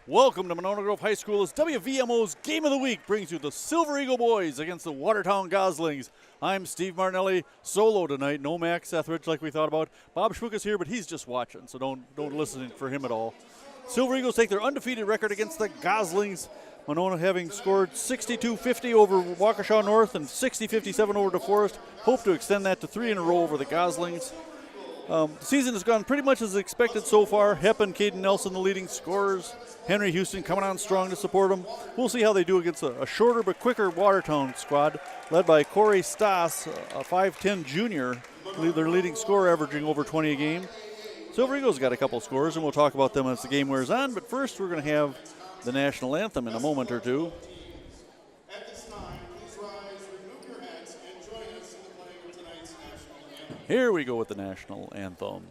Welcome to Monona Grove High School as WVMO's Game of the Week brings you the Silver Eagle boys against the Watertown Goslings. I'm Steve Martinelli, solo tonight. No Max Etheridge like we thought about. Bob Schmuck is here, but he's just watching, so don't listen for him at all. Silver Eagles take their undefeated record against the Goslings. Monona having scored 62-50 over Waukesha North and 60-57 over DeForest. Hope to extend that to 3 in a row over the Goslings. The season has gone pretty much as expected so far. Hepp and Caden Nelson, the leading scorers. Henry Houston coming on strong to support them. We'll see how they do against a shorter but quicker Watertown squad led by Corey Stas, a 5'10 junior, their leading scorer, averaging over 20 a game. Silver Eagles got a couple scores, and we'll talk about them as the game wears on. But first, we're going to have the national anthem in a moment or two. At this time, please rise, remove your hats, and join us in the playing of tonight's national anthem. Here we go with the national anthem.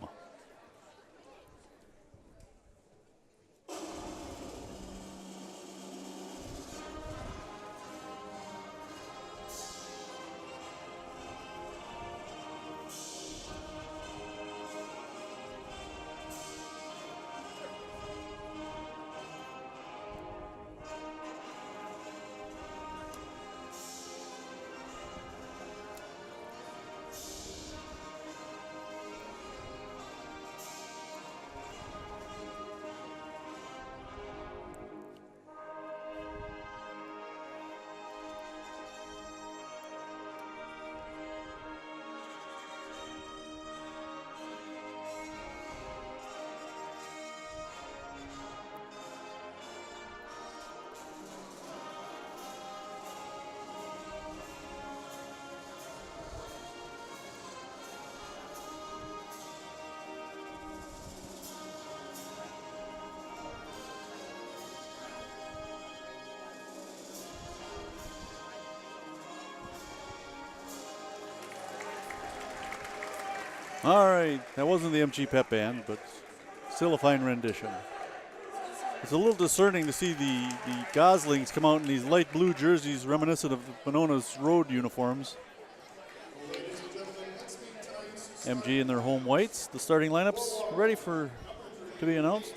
All right, that wasn't the MG Pep Band, but still a fine rendition. It's a little discerning to see the Goslings come out in these light blue jerseys reminiscent of Monona's road uniforms. MG in their home whites. The starting lineups ready to be announced.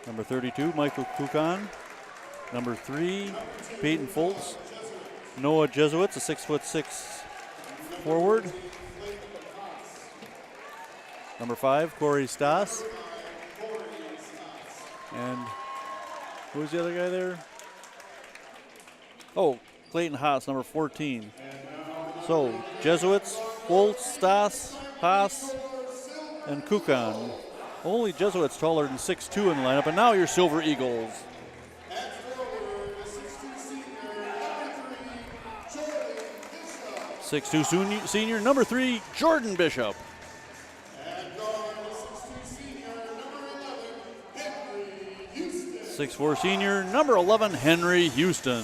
Number 32, Michael Kukan. Number 3, Peyton Foltz. Noah Jesuits, a 6'6" forward. Number 5, Corey Stas. And who's the other guy there? Oh, Clayton Haas, number 14. So, Jesuits, Foltz, Stas, Haas, and Kukan. Only Jesuits taller than 6'2" in the lineup, and now your Silver Eagles. 6'2" senior, number 3, Jordan Bishop. 6'4" senior, number 11, Henry Houston.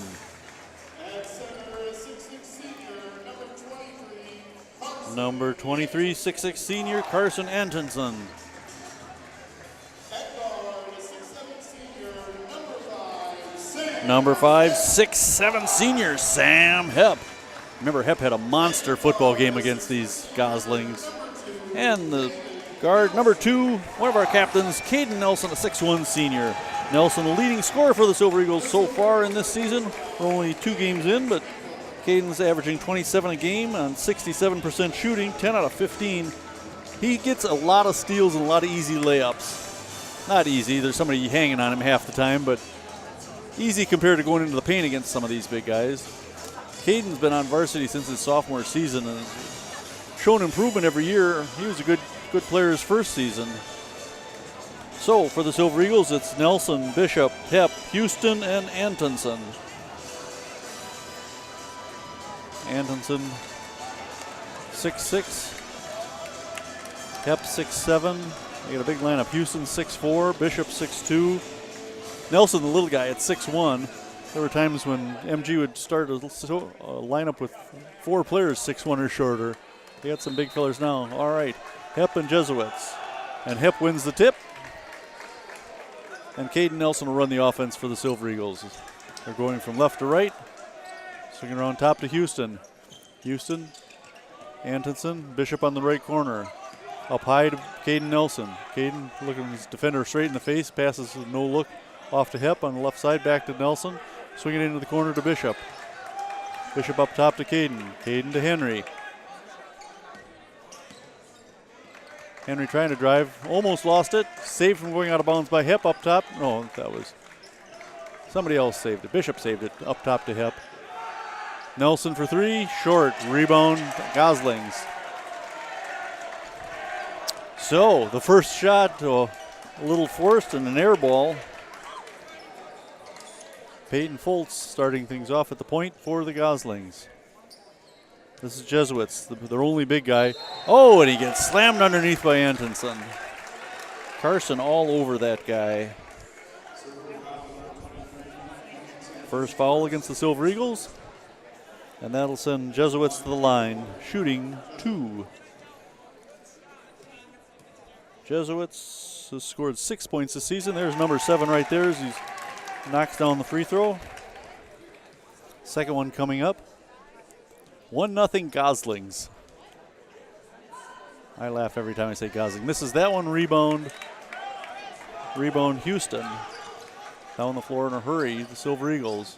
Number 23, 6'6" senior, Carson Antonson. Number 5, 6'7" senior, Sam Hepp. Remember, Hepp had a monster football game against these Goslings. And the guard, number 2, one of our captains, Caden Nelson, a 6'1" senior. Nelson, the leading scorer for the Silver Eagles so far in this season. We're only 2 games in, but Caden's averaging 27 a game on 67% shooting, 10 out of 15. He gets a lot of steals and a lot of easy layups. Not easy, there's somebody hanging on him half the time, but easy compared to going into the paint against some of these big guys. Caden's been on varsity since his sophomore season and shown improvement every year. He was a good player his first season. So for the Silver Eagles, it's Nelson, Bishop, Hepp, Houston, and Antonson. Antonson, 6'6", Hepp 6'7". They got a big lineup. Houston 6'4", Bishop 6'2". Nelson, the little guy, at 6'1". There were times when MG would start a lineup with 4 players 6'1" or shorter. They got some big fellers now. All right, Hepp and Jesuits. And Hepp wins the tip. And Caden Nelson will run the offense for the Silver Eagles. They're going from left to right. Swinging around top to Houston. Houston Antonsen, Bishop on the right corner. Up high to Caden Nelson. Caden looking his defender straight in the face, passes with no look off to Hepp on the left side, back to Nelson. Swinging into the corner to Bishop. Bishop up top to Caden. Caden to Henry. Henry trying to drive, almost lost it. Saved from going out of bounds by Hepp up top. No, that was somebody else saved it. Bishop saved it up top to Hepp. Nelson for three, short. Rebound, Goslings. So the first shot, a little forced and an air ball. Peyton Foltz starting things off at the point for the Goslings. This is Jesuits, their only big guy. Oh, and he gets slammed underneath by Antonsen. Carson all over that guy. First foul against the Silver Eagles. And that'll send Jesuits to the line, shooting 2. Jesuits has scored 6 points this season. There's number 7 right there as he knocks down the free throw. Second one coming up. 1-0 Goslings. I laugh every time I say Gosling. Misses that one, rebound. Rebound Houston. Down the floor in a hurry, the Silver Eagles.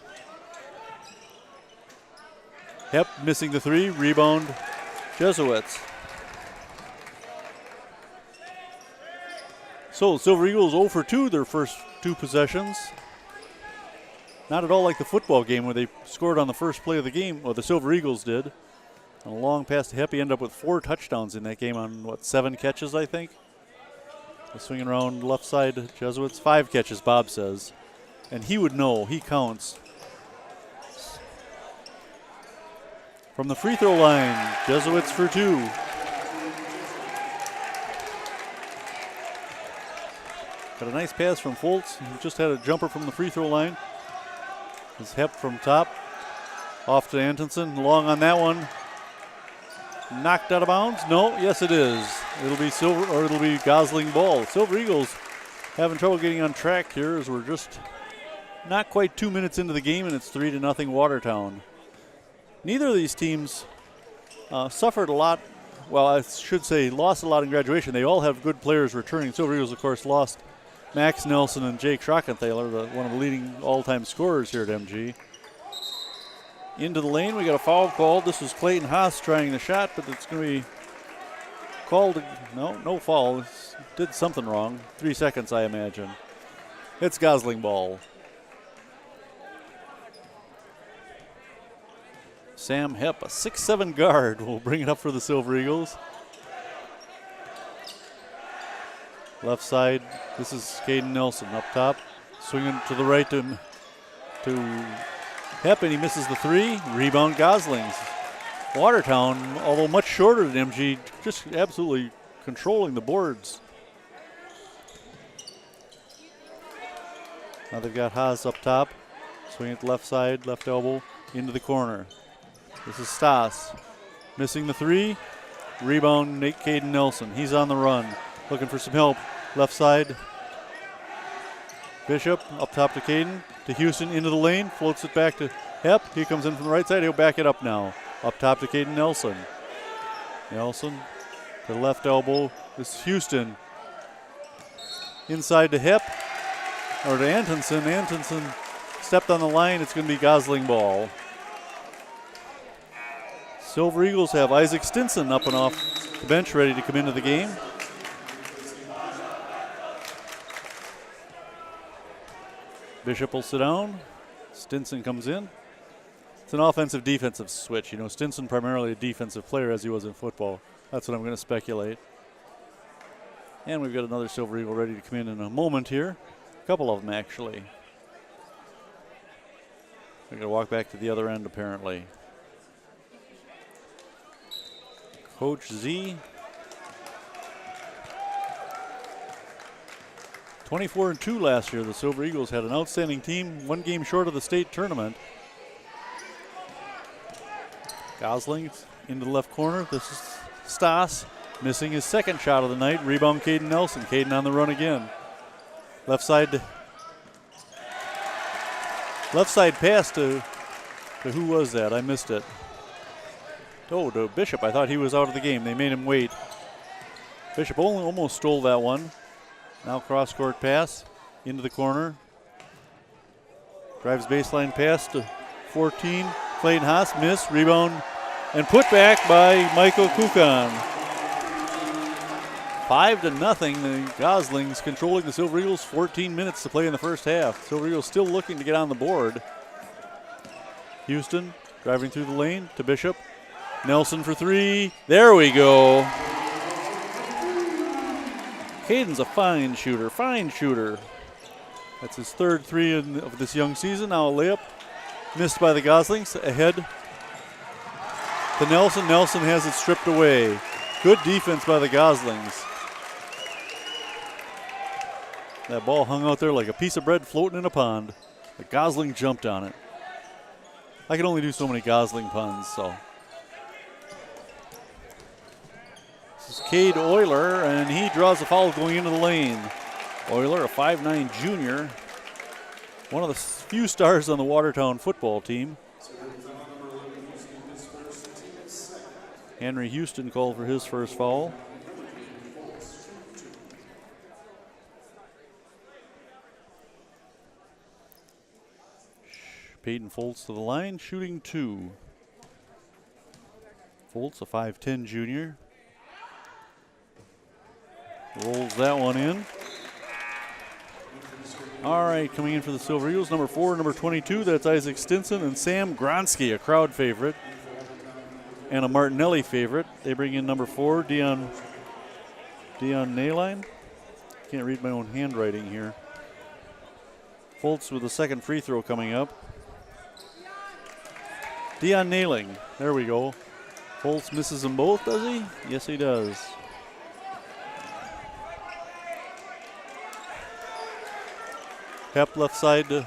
Hepp missing the 3, rebound Jesuits. So Silver Eagles 0 for 2 their first 2 possessions. Not at all like the football game where they scored on the first play of the game, or the Silver Eagles did. And a long pass to Hepp, he ended up with 4 touchdowns in that game on, 7 catches, I think? Swinging around left side, Jesuits, 5 catches, Bob says. And he would know, he counts. From the free throw line, Jesuits for 2. Got a nice pass from Foltz. He just had a jumper from the free throw line. His Hepp from top. Off to Antonsen. Long on that one. Knocked out of bounds? No, yes it is. It'll be Silver, or it'll be Gosling ball. Silver Eagles having trouble getting on track here as we're just not quite 2 minutes into the game and it's 3-0 Watertown. Neither of these teams suffered a lot. Well, I should say lost a lot in graduation. They all have good players returning. Silver Eagles, of course, lost Max Nelson and Jake Schrockenthaler, one of the leading all-time scorers here at MG. Into the lane, we got a foul called. This was Clayton Haas trying the shot, but it's going to be called. No foul. Did something wrong. 3 seconds, I imagine. It's Gosling ball. Sam Hepp, a 6'7" guard, will bring it up for the Silver Eagles. Left side, this is Caden Nelson up top. Swinging to the right to Hepp, and he misses the 3. Rebound Goslings. Watertown, although much shorter than MG, just absolutely controlling the boards. Now they've got Haas up top. Swinging to the left side, left elbow, into the corner. This is Stas. Missing the 3. Rebound, Caden Nelson. He's on the run. Looking for some help. Left side. Bishop up top to Caden. To Houston into the lane. Floats it back to Hepp. He comes in from the right side. He'll back it up now. Up top to Caden Nelson. Nelson to the left elbow. This is Houston. Inside to Hepp. Or to Antonsen. Antonsen stepped on the line. It's going to be Gosling ball. Silver Eagles have Isaac Stinson up and off the bench, ready to come into the game. Bishop will sit down. Stinson comes in. It's an offensive-defensive switch. You know, Stinson primarily a defensive player as he was in football. That's what I'm going to speculate. And we've got another Silver Eagle ready to come in a moment here. A couple of them, actually. We're going to walk back to the other end, apparently. Coach Z. 24-2 last year. The Silver Eagles had an outstanding team, 1 game short of the state tournament. Gosling into the left corner. This is Stas missing his second shot of the night. Rebound Caden Nelson. Caden on the run again. Left side pass to who was that? I missed it. Oh, to Bishop. I thought he was out of the game. They made him wait. Bishop almost stole that one. Now cross-court pass into the corner. Drives baseline pass to 14. Clayton Haas, miss, rebound, and put back by Michael Kukan. 5-0. The Goslings controlling the Silver Eagles. 14 minutes to play in the first half. Silver Eagles still looking to get on the board. Houston driving through the lane to Bishop. Nelson for three. There we go. Caden's a fine shooter. That's his third three of this young season. Now a layup missed by the Goslings. Ahead to Nelson. Nelson has it stripped away. Good defense by the Goslings. That ball hung out there like a piece of bread floating in a pond. The Gosling jumped on it. I can only do so many Gosling puns, so. This is Cade Euler, and he draws a foul going into the lane. Euler, a 5'9" junior, one of the few stars on the Watertown football team. Henry Houston called for his first foul. Peyton Foltz to the line, shooting two. Foltz, a 5'10" junior. Rolls that one in. All right, coming in for the Silver Eagles, number 4, number 22, that's Isaac Stinson, and Sam Gronsky, a crowd favorite and a Martinelli favorite. They bring in number 4, Dion Nayline. Can't read my own handwriting here. Foltz with the second free throw coming up. Dion Nailing, there we go. Foltz misses them both, does he? Yes, he does. Hep left side to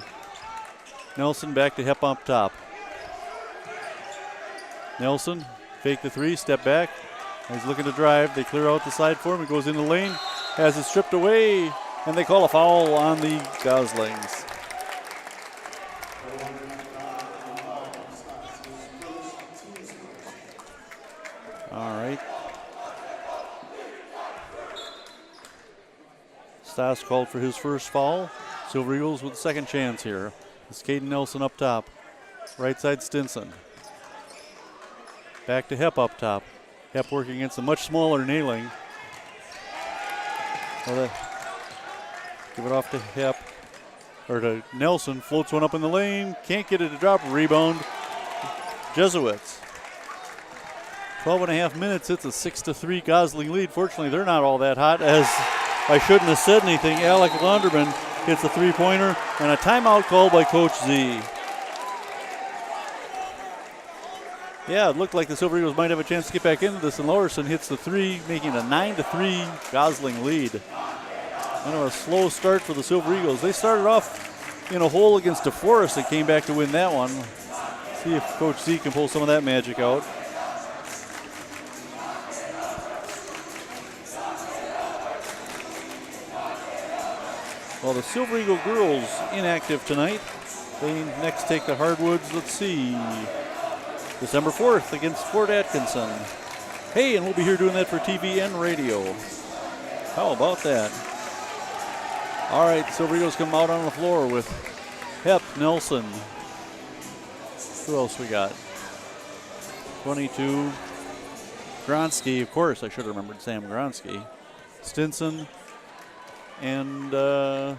Nelson, back to Hep up top. Nelson, fake the three, step back. He's looking to drive. They clear out the side for him. He goes in the lane, has it stripped away, and they call a foul on the Goslings. All right. Stas called for his first foul. Silver Eagles with the second chance here. It's Caden Nelson up top. Right side Stinson. Back to Hep up top. Hep working against a much smaller Nailing. Give it off to Hep. Or to Nelson. Floats one up in the lane. Can't get it to drop. Rebound. Jesuits. 12.5 minutes. It's a 6-3 Gosling lead. Fortunately, they're not all that hot, as I shouldn't have said anything. Alec Launderman hits a three-pointer, and a timeout called by Coach Z. Yeah, it looked like the Silver Eagles might have a chance to get back into this, and Lowerson hits the three, making a 9-3 Gosling lead. Kind of a slow start for the Silver Eagles. They started off in a hole against DeForest and came back to win that one. See if Coach Z can pull some of that magic out. Well, the Silver Eagle girls inactive tonight. They next take the hardwoods, let's see, December 4th against Fort Atkinson. Hey, and we'll be here doing that for TV and radio. How about that? All right, Silver Eagles come out on the floor with Hep, Nelson. Who else we got? 22. Gronsky, of course, I should have remembered Sam Gronsky. Stinson. And who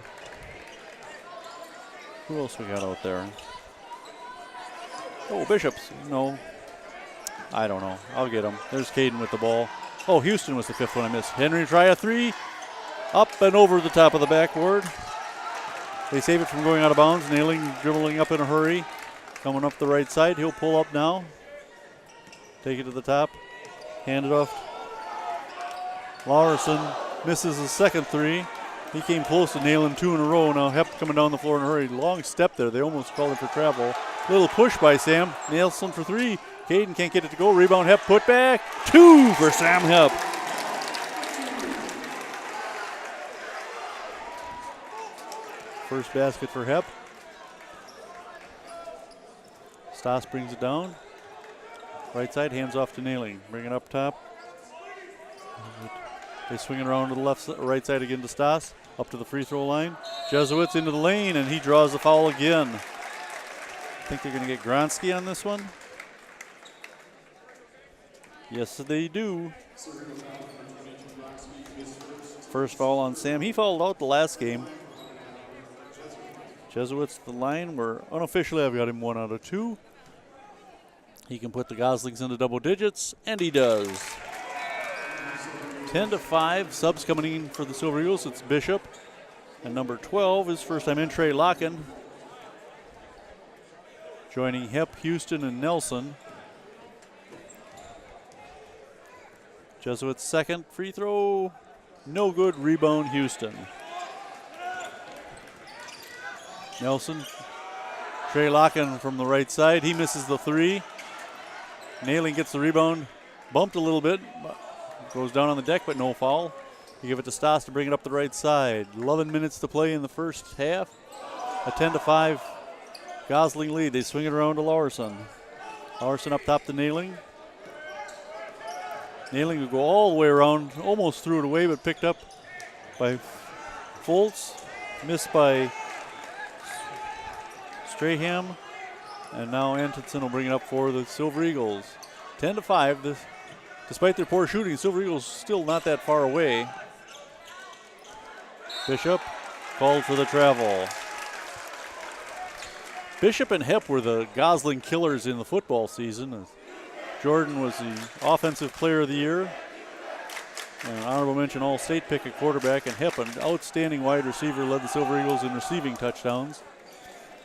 else we got out there? Oh, Bishops. No. I don't know. I'll get him. There's Caden with the ball. Oh, Houston was the fifth one I missed. Henry try a three. Up and over the top of the backboard. They save it from going out of bounds. Nailing, dribbling up in a hurry. Coming up the right side. He'll pull up now. Take it to the top. Hand it off. Lawerson misses his second three. He came close to nailing two in a row. Now Hep coming down the floor in a hurry. Long step there. They almost called him for travel. Little push by Sam. Nelson for three. Caden can't get it to go. Rebound Hep. Put back. Two for Sam Hep. First basket for Hep. Stas brings it down. Right side, hands off to Nailing. Bring it up top. They swing it around to the right side again to Stas. Up to the free throw line. Jesuits into the lane, and he draws the foul again. I think they're going to get Gronsky on this one. Yes, they do. First foul on Sam. He fouled out the last game. Jesuits the line, where unofficially I've got him 1 out of 2. He can put the Goslings into double digits, and he does. 10-5, subs coming in for the Silver Eagles. It's Bishop. And number 12 is first time in Trey Locken. Joining Hepp, Houston, and Nelson. Jesuits second free throw. No good. Rebound, Houston. Nelson. Trey Locken from the right side. He misses the 3. Nailing gets the rebound. Bumped a little bit. Goes down on the deck, but no foul. You give it to Stas to bring it up the right side. 11 minutes to play in the first half. A 10-5 Gosling lead. They swing it around to Laurson. Laurson up top to Nailing. Nailing will go all the way around. Almost threw it away, but picked up by Fultz. Missed by Strahan. And now Antonson will bring it up for the Silver Eagles. 10-5. Despite their poor shooting, Silver Eagles still not that far away. Bishop called for the travel. Bishop and Hepp were the Gosling killers in the football season. Jordan was the offensive player of the year. An honorable mention All-State pick at quarterback, and Hepp, an outstanding wide receiver, led the Silver Eagles in receiving touchdowns.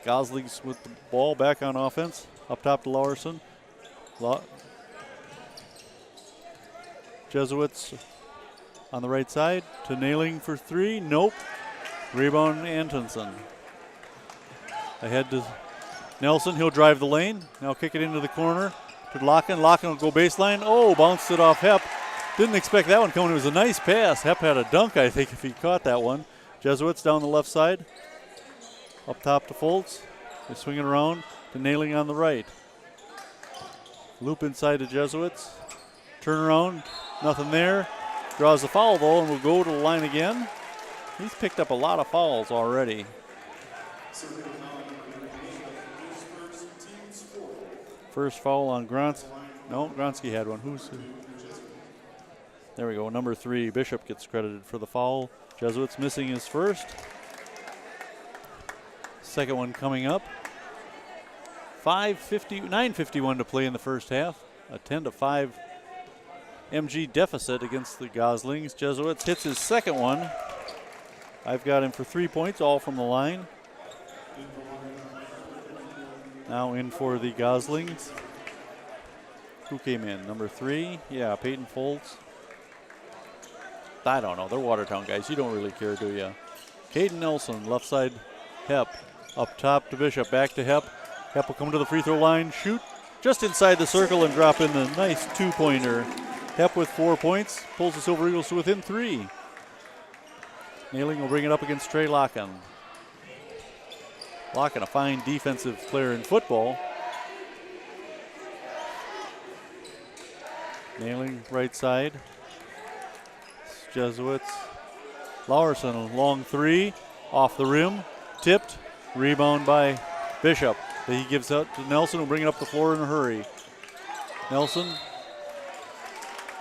Goslings with the ball back on offense. Up top to Laurson. Jesuits on the right side to Nailing for 3. Nope. Rebound Antonson. Ahead to Nelson. He'll drive the lane. Now kick it into the corner to Locken. Locken will go baseline. Oh, bounced it off Hepp. Didn't expect that one coming. It was a nice pass. Hepp had a dunk, I think, if he caught that one. Jesuits down the left side. Up top to Fultz. They swing it around to Nailing on the right. Loop inside to Jesuits. Turn around. Nothing there. Draws the foul, though, and will go to the line again. He's picked up a lot of fouls already. First foul on Gronsky. No, Gronsky had one. There we go. Number 3, Bishop gets credited for the foul. Jesuits missing his first. Second one coming up. 9:51 to play in the first half. A 10-5 MG deficit against the Goslings. Jesuits hits his second one. I've got him for 3 points, all from the line. Now in for the Goslings. Who came in? Number 3? Yeah, Peyton Fultz. I don't know. They're Watertown guys. You don't really care, do you? Caden Nelson, left side, Hepp. Up top to Bishop. Back to Hepp. Hepp will come to the free throw line, shoot just inside the circle and drop in the nice 2-pointer. Hepp with 4 points, pulls the Silver Eagles to within 3. Nailing will bring it up against Trey Locken. Locken, a fine defensive player in football. Nailing right side. Jesuits. Laurson, a long 3, off the rim, tipped, rebound by Bishop. He gives out to Nelson, who'll bring it up the floor in a hurry. Nelson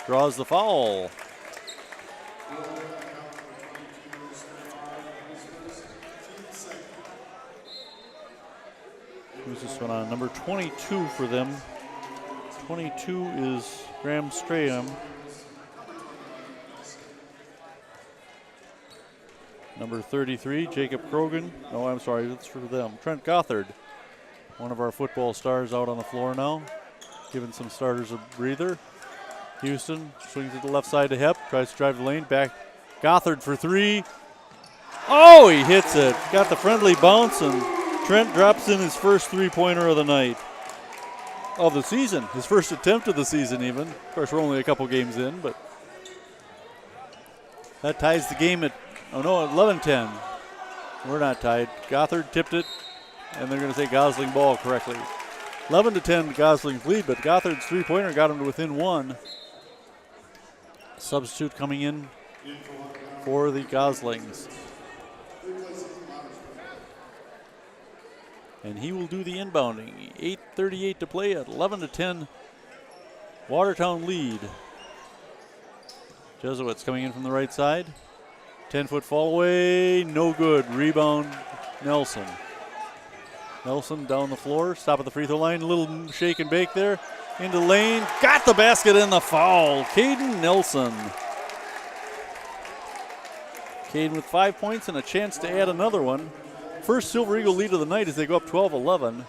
draws the foul. Who's this one on? Number 22 for them. 22 is Graham Strahan. Number 33, Jacob Krogan. No, I'm sorry, that's for them. Trent Gothard, one of our football stars, out on the floor now, giving some starters a breather. Houston swings to the left side to Hepp, tries to drive the lane, back. Gothard for 3. Oh, he hits it. Got the friendly bounce, and Trent drops in his first 3-pointer of the night. Of the season, his first attempt of the season even. Of course, we're only a couple games in, but that ties the game at 11-10. We're not tied. Gothard tipped it, and they're going to say Gosling ball correctly. 11-10 Gosling's lead, but Gothard's three-pointer got him to within one. Substitute coming in for the Goslings. And he will do the inbounding. 8:38 to play at 11-10 Watertown lead. Jesuits coming in from the right side. 10-foot fall away, no good. Rebound, Nelson. Nelson down the floor, stop at the free throw line. A little shake and bake there. Into the lane, got the basket and the foul. Caden Nelson. Caden with 5 points and a chance to add another one. First Silver Eagle lead of the night as they go up 12-11.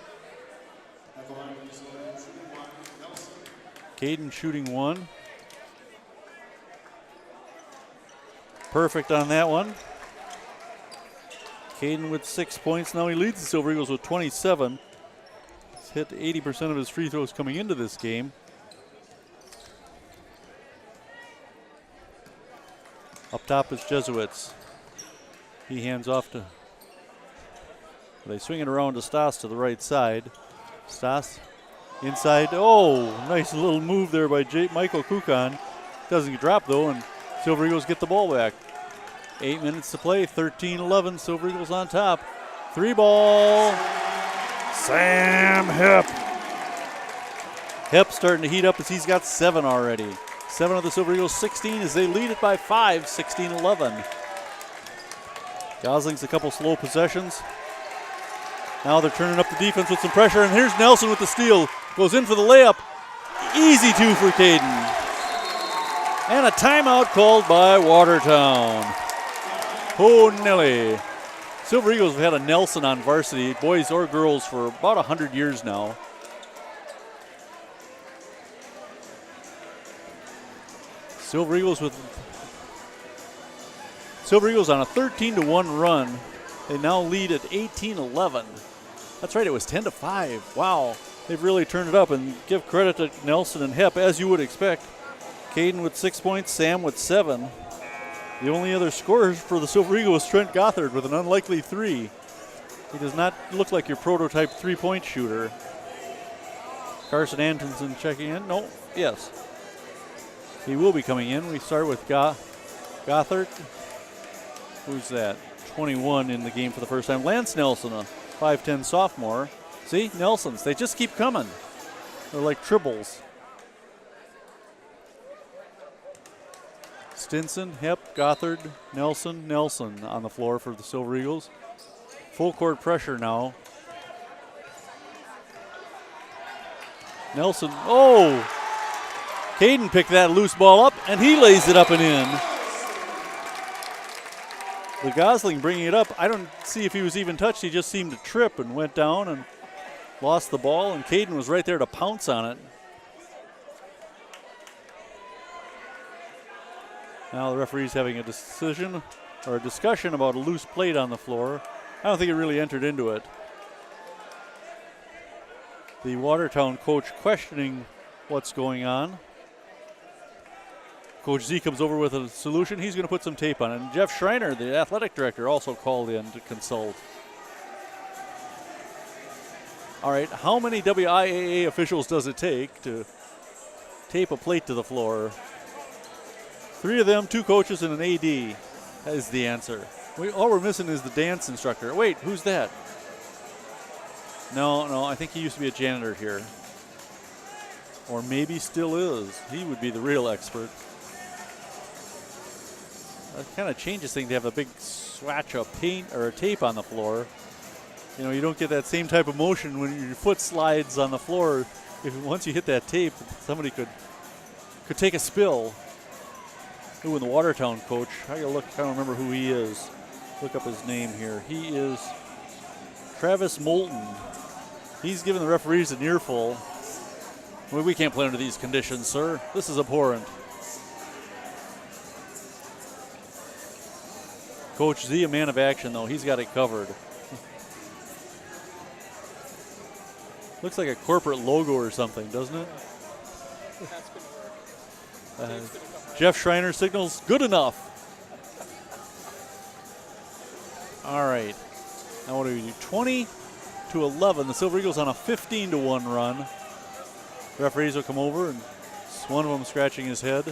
Caden shooting one. Perfect on that one. Caden with 6 points. Now he leads the Silver Eagles with 27. He's hit 80% of his free throws coming into this game. Up top is Jesuits. He hands off to... They swing it around to Stas to the right side. Stas inside. Oh, nice little move there by Michael Kukan. Doesn't get dropped though, and Silver Eagles get the ball back. 8 minutes to play, 13-11. Silver Eagles on top. Three ball. Sam Hip. Hip starting to heat up as he's got 7 already. 7 of the Silver Eagles, 16 as they lead it by 5, 16-11. Gosling's a couple slow possessions. Now they're turning up the defense with some pressure, and here's Nelson with the steal. Goes in for the layup. Easy two for Caden. And a timeout called by Watertown. Oh, Nelly. Silver Eagles have had a Nelson on varsity, boys or girls, for about 100 years now. Silver Eagles on a 13-1 run. They now lead at 18-11. That's right, it was 10-5. Wow, they've really turned it up, and give credit to Nelson and Hep, as you would expect. Caden with 6 points, Sam with 7. The only other scorer for the Silver Eagle was Trent Gothard with an unlikely 3. He does not look like your prototype three-point shooter. Carson Antonson checking in. No, yes. He will be coming in. We start with Gothard. Who's that? 21 in the game for the first time. Lance Nelson, a 5'10 sophomore. See, Nelsons, they just keep coming. They're like triples. Stinson, Hep, Gothard, Nelson on the floor for the Silver Eagles. Full court pressure now. Nelson, oh! Caden picked that loose ball up, and he lays it up and in. The Gosling bringing it up. I don't see if he was even touched. He just seemed to trip and went down and lost the ball, and Caden was right there to pounce on it. Now the referee's having a discussion about a loose plate on the floor. I don't think it really entered into it. The Watertown coach questioning what's going on. Coach Z comes over with a solution. He's going to put some tape on it. And Jeff Schreiner, the athletic director, also called in to consult. All right, how many WIAA officials does it take to tape a plate to the floor? 3 of them, 2 coaches, and an AD is the answer. All we're missing is the dance instructor. Wait, who's that? No, I think he used to be a janitor here. Or maybe still is. He would be the real expert. That kind of changes things to have a big swatch of paint or a tape on the floor. You know, you don't get that same type of motion when your foot slides on the floor. Once you hit that tape, somebody could take a spill. Ooh, and the Watertown coach, I gotta look, I don't remember who he is. Look up his name here. He is Travis Moulton. He's giving the referees an earful. We can't play under these conditions, sir. This is abhorrent. Coach Z, a man of action, though. He's got it covered. Looks like a corporate logo or something, doesn't it? Jeff Schreiner signals good enough. All right. Now what do we do? 20, to 11. The Silver Eagles on a 15-1 run. Referees will come over, and one of them scratching his head.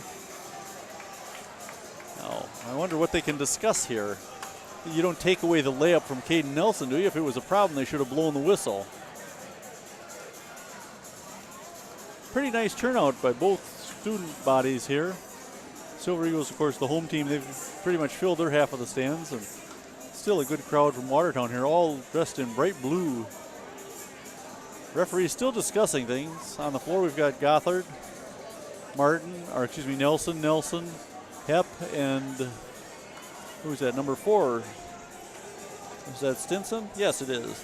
Now, I wonder what they can discuss here. You don't take away the layup from Caden Nelson, do you? If it was a problem, they should have blown the whistle. Pretty nice turnout by both student bodies here. Silver Eagles, of course, the home team, they've pretty much filled their half of the stands, and still a good crowd from Watertown here, all dressed in bright blue. Referees still discussing things. On the floor, we've got Gothard, Nelson, Hepp, and who's that, number 4? Is that Stinson? Yes, it is.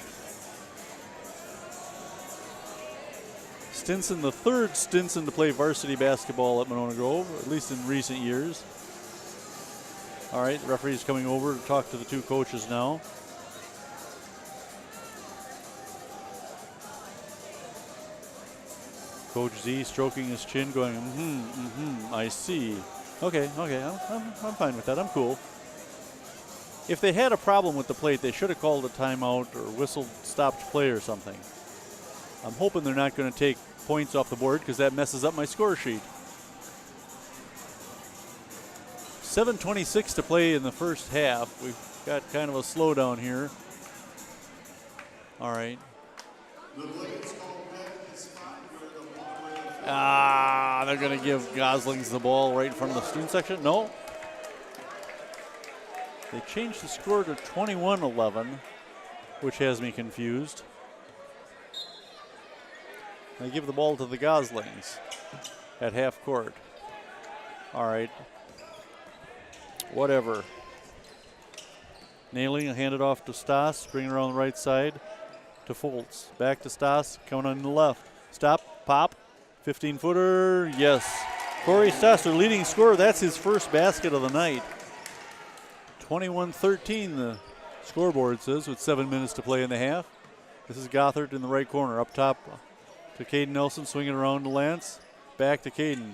Stinson, the third Stinson to play varsity basketball at Monona Grove, at least in recent years. All right, the referee's coming over to talk to the two coaches now. Coach Z stroking his chin, going, I see. Okay, I'm fine with that. I'm cool. If they had a problem with the plate, they should have called a timeout or whistled stopped play or something. I'm hoping they're not going to take points off the board because that messes up my score sheet. 7:26 to play in the first half. We've got kind of a slowdown here. All right. They're going to give Goslings the ball right in front of the student section. No. They changed the score to 21-11, which has me confused. They give the ball to the Goslings at half court. All right. Whatever. Nailing, hand it off to Stas, bring it around the right side to Foltz. Back to Stas, coming on the left. Stop, pop, 15-footer, yes. Corey Stas, their leading scorer, that's his first basket of the night. 21-13, the scoreboard says, with 7 minutes to play in the half. This is Gothard in the right corner, up top to Caden Nelson, swinging around to Lance. Back to Caden,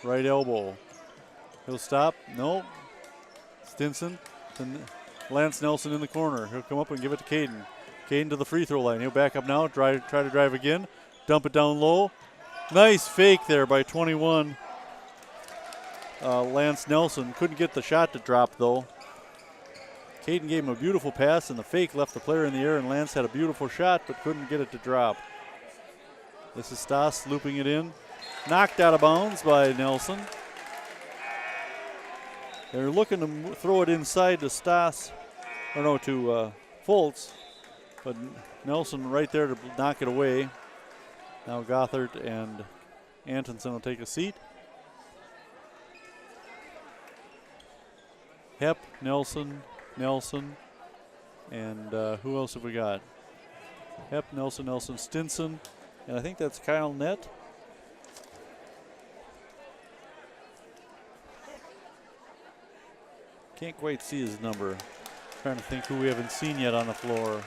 right elbow. He'll stop, no. Stinson, and Lance Nelson in the corner. He'll come up and give it to Caden. Caden to the free throw line. He'll back up now, try to drive again. Dump it down low. Nice fake there by 21. Lance Nelson couldn't get the shot to drop though. Caden gave him a beautiful pass, and the fake left the player in the air, and Lance had a beautiful shot but couldn't get it to drop. This is Stas looping it in. Knocked out of bounds by Nelson. They're looking to throw it inside to Stas, to Foltz, but Nelson right there to knock it away. Now Gothard and Antonson will take a seat. Hepp, Nelson, and who else have we got? Hepp, Nelson, Stinson, and I think that's Kyle Nett. Can't quite see his number. Trying to think who we haven't seen yet on the floor.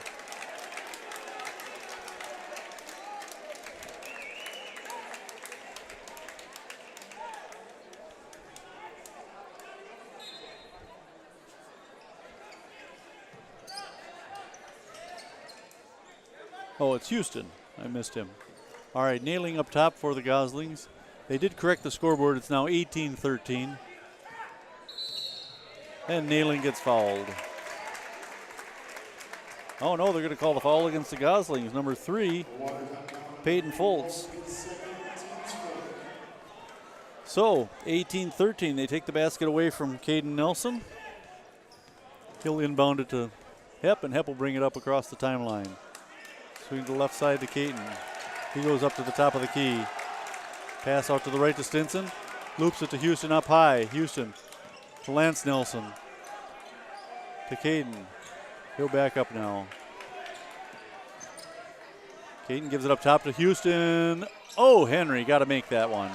Oh, it's Houston. I missed him. All right, Nailing up top for the Goslings. They did correct the scoreboard. It's now 18-13. And Nailing gets fouled. Oh, no, they're going to call the foul against the Goslings. Number 3, Peyton Foltz. So, 18-13. They take the basket away from Caden Nelson. He'll inbound it to Hepp, and Hepp will bring it up across the timeline. Swing to the left side to Caden. He goes up to the top of the key. Pass out to the right to Stinson. Loops it to Houston up high. Houston to Lance Nelson. To Caden. He'll back up now. Caden gives it up top to Houston. Oh, Henry, got to make that one.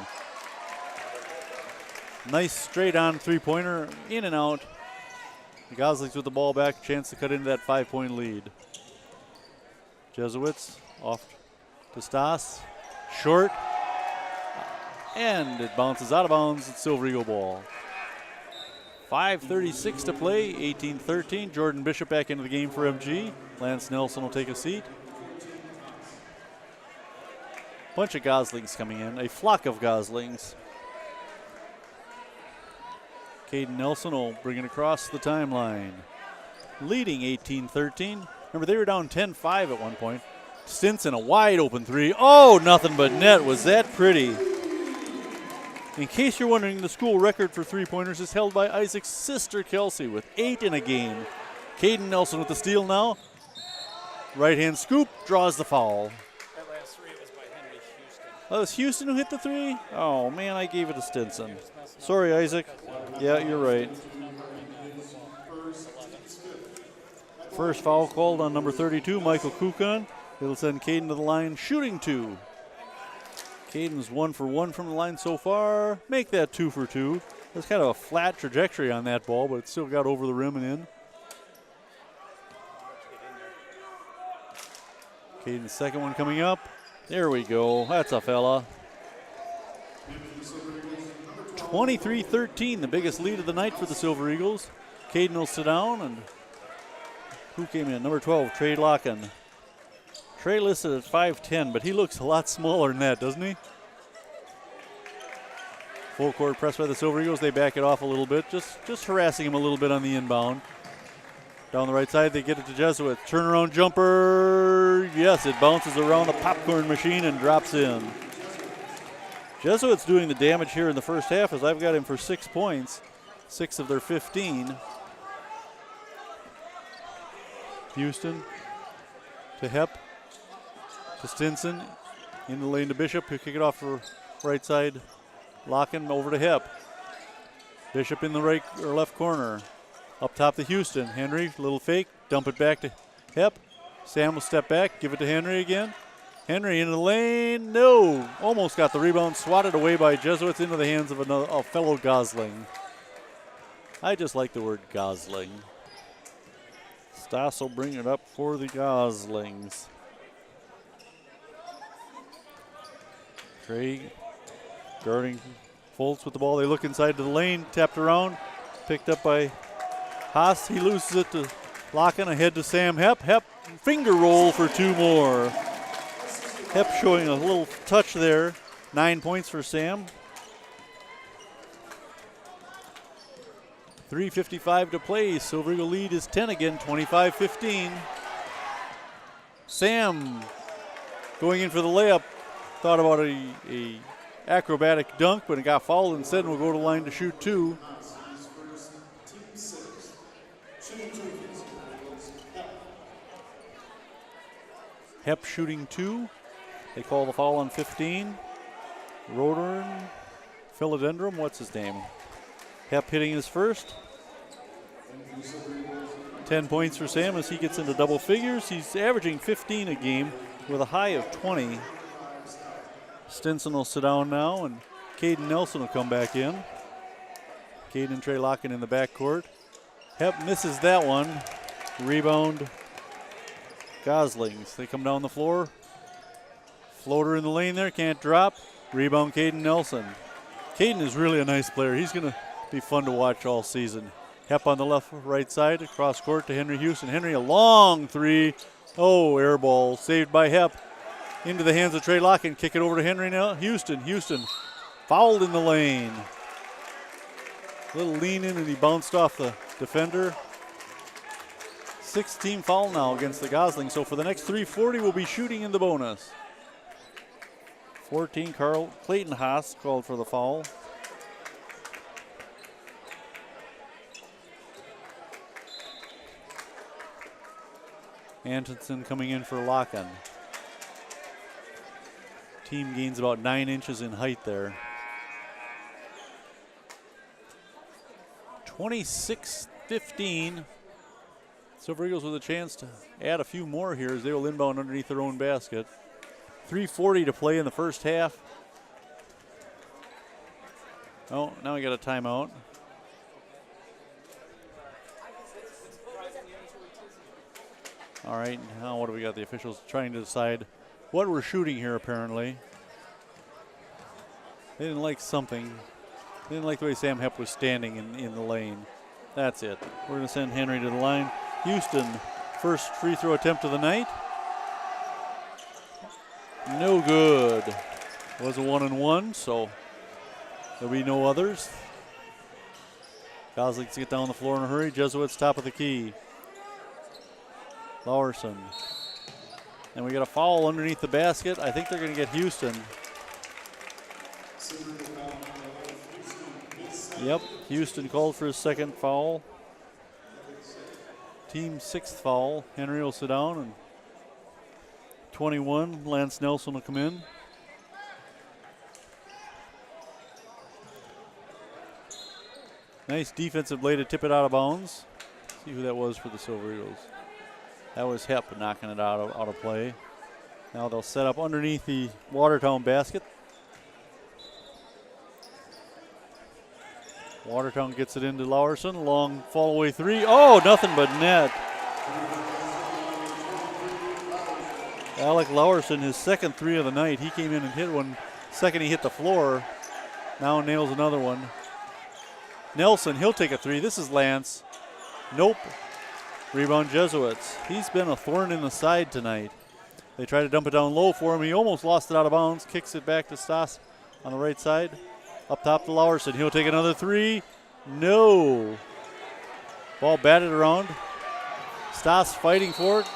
Nice straight on three-pointer. In and out. The Goslings with the ball back. Chance to cut into that 5-point lead. Jesuits off to Stas. Short. And it bounces out of bounds. It's Silver Eagle ball. 5:36 to play, 18-13. Jordan Bishop back into the game for MG. Lance Nelson will take a seat. Bunch of goslings coming in, a flock of goslings. Caden Nelson will bring it across the timeline. Leading 18-13. Remember, they were down 10-5 at one point. Stinson, a wide open three. Oh, nothing but net. Was that pretty? In case you're wondering, the school record for three-pointers is held by Isaac's sister, Kelsey, with 8 in a game. Caden Nelson with the steal now. Right-hand scoop, draws the foul. That last three was by Henry Houston. Oh, it was Houston who hit the three? Oh, man, I gave it to Stinson. Sorry, Isaac. Yeah, you're right. First foul called on number 32, Michael Kukan. It'll send Caden to the line, shooting 2. Caden's 1 for 1 from the line so far. Make that 2 for 2. There's kind of a flat trajectory on that ball, but it still got over the rim and in. Caden's second one coming up. There we go. That's a fella. 23-13, the biggest lead of the night for the Silver Eagles. Caden will sit down, and who came in? Number 12, Trey Locken. Trey listed at 5'10", but he looks a lot smaller than that, doesn't he? Full court press by the Silver Eagles. They back it off a little bit, just harassing him a little bit on the inbound. Down the right side, they get it to Jesuit. Turnaround jumper. Yes, it bounces around the popcorn machine and drops in. Jesuit's doing the damage here in the first half, as I've got him for 6 points, 6 of their 15. Houston to Hepp, to Stinson, in the lane to Bishop. He'll kick it off for right side. Locken over to Hepp. Bishop in the right or left corner. Up top to Houston. Henry, little fake, dump it back to Hepp. Sam will step back, give it to Henry again. Henry into the lane, no. Almost got the rebound, swatted away by Jesuits into the hands of a fellow Gosling. I just like the word Gosling. Stas will bring it up for the Goslings. Trey guarding Foltz with the ball. They look inside to the lane, tapped around, picked up by Haas. He loses it to Locken, ahead to Sam Hepp. Hepp, finger roll for 2 more. Hepp showing a little touch there. 9 points for Sam. 3:55 to play. Silver Eagle lead is 10 again, 25-15. Sam going in for the layup. Thought about a acrobatic dunk, but it got fouled instead, and will go to the line to shoot 2. Hepp shooting 2. They call the foul on 15. Rodern, Philodendron, what's his name? Hepp hitting his first. 10 points for Sam as he gets into double figures. He's averaging 15 a game with a high of 20. Stinson will sit down now, and Caden Nelson will come back in. Caden and Trey Locken in the backcourt. Hepp misses that one. Rebound, Goslings. They come down the floor. Floater in the lane there, can't drop. Rebound, Caden Nelson. Caden is really a nice player. He's going to be fun to watch all season. Hepp on the left, right side, across court to Henry Houston. Henry, a long 3. Oh, air ball, saved by Hepp. Into the hands of Trey Locken. Kick it over to Henry now. Houston fouled in the lane. Little lean in, and he bounced off the defender. 6-team foul now against the Goslings. So for the next 3:40, we'll be shooting in the bonus. 14, Clayton Haas called for the foul. Antonson coming in for Locken. Team gains about 9 inches in height there. 26-15. Silver Eagles with a chance to add a few more here as they will inbound underneath their own basket. 3:40 to play in the first half. Oh, now we got a timeout. All right, now what do we got? The officials trying to decide what we're shooting here, apparently. They didn't like something. They didn't like the way Sam Hepp was standing in the lane. That's it. We're going to send Henry to the line. Houston, first free throw attempt of the night. No good. Was a 1-1, so there'll be no others. Goslings get down the floor in a hurry. Jesuits top of the key. Lowerson. And we got a foul underneath the basket. I think they're going to get Houston. Yep, Houston called for his second foul. Team sixth foul. Henry will sit down, and 21, Lance Nelson will come in. Nice defensive play to tip it out of bounds. See who that was for the Silver Eagles. That was Hepp knocking it out of play. Now they'll set up underneath the Watertown basket. Watertown gets it into Lowerson. Long fall away three. Oh, nothing but net. Alec Lowerson, his second three of the night. He came in and hit one. Second he hit the floor. Now nails another one. Nelson, he'll take a three. This is Lance. Nope. Rebound Jesuits. He's been a thorn in the side tonight. They try to dump it down low for him. He almost lost it out of bounds. Kicks it back to Stas on the right side. Up top to Lowerson. He'll take another three. No. Ball batted around. Stas fighting for it.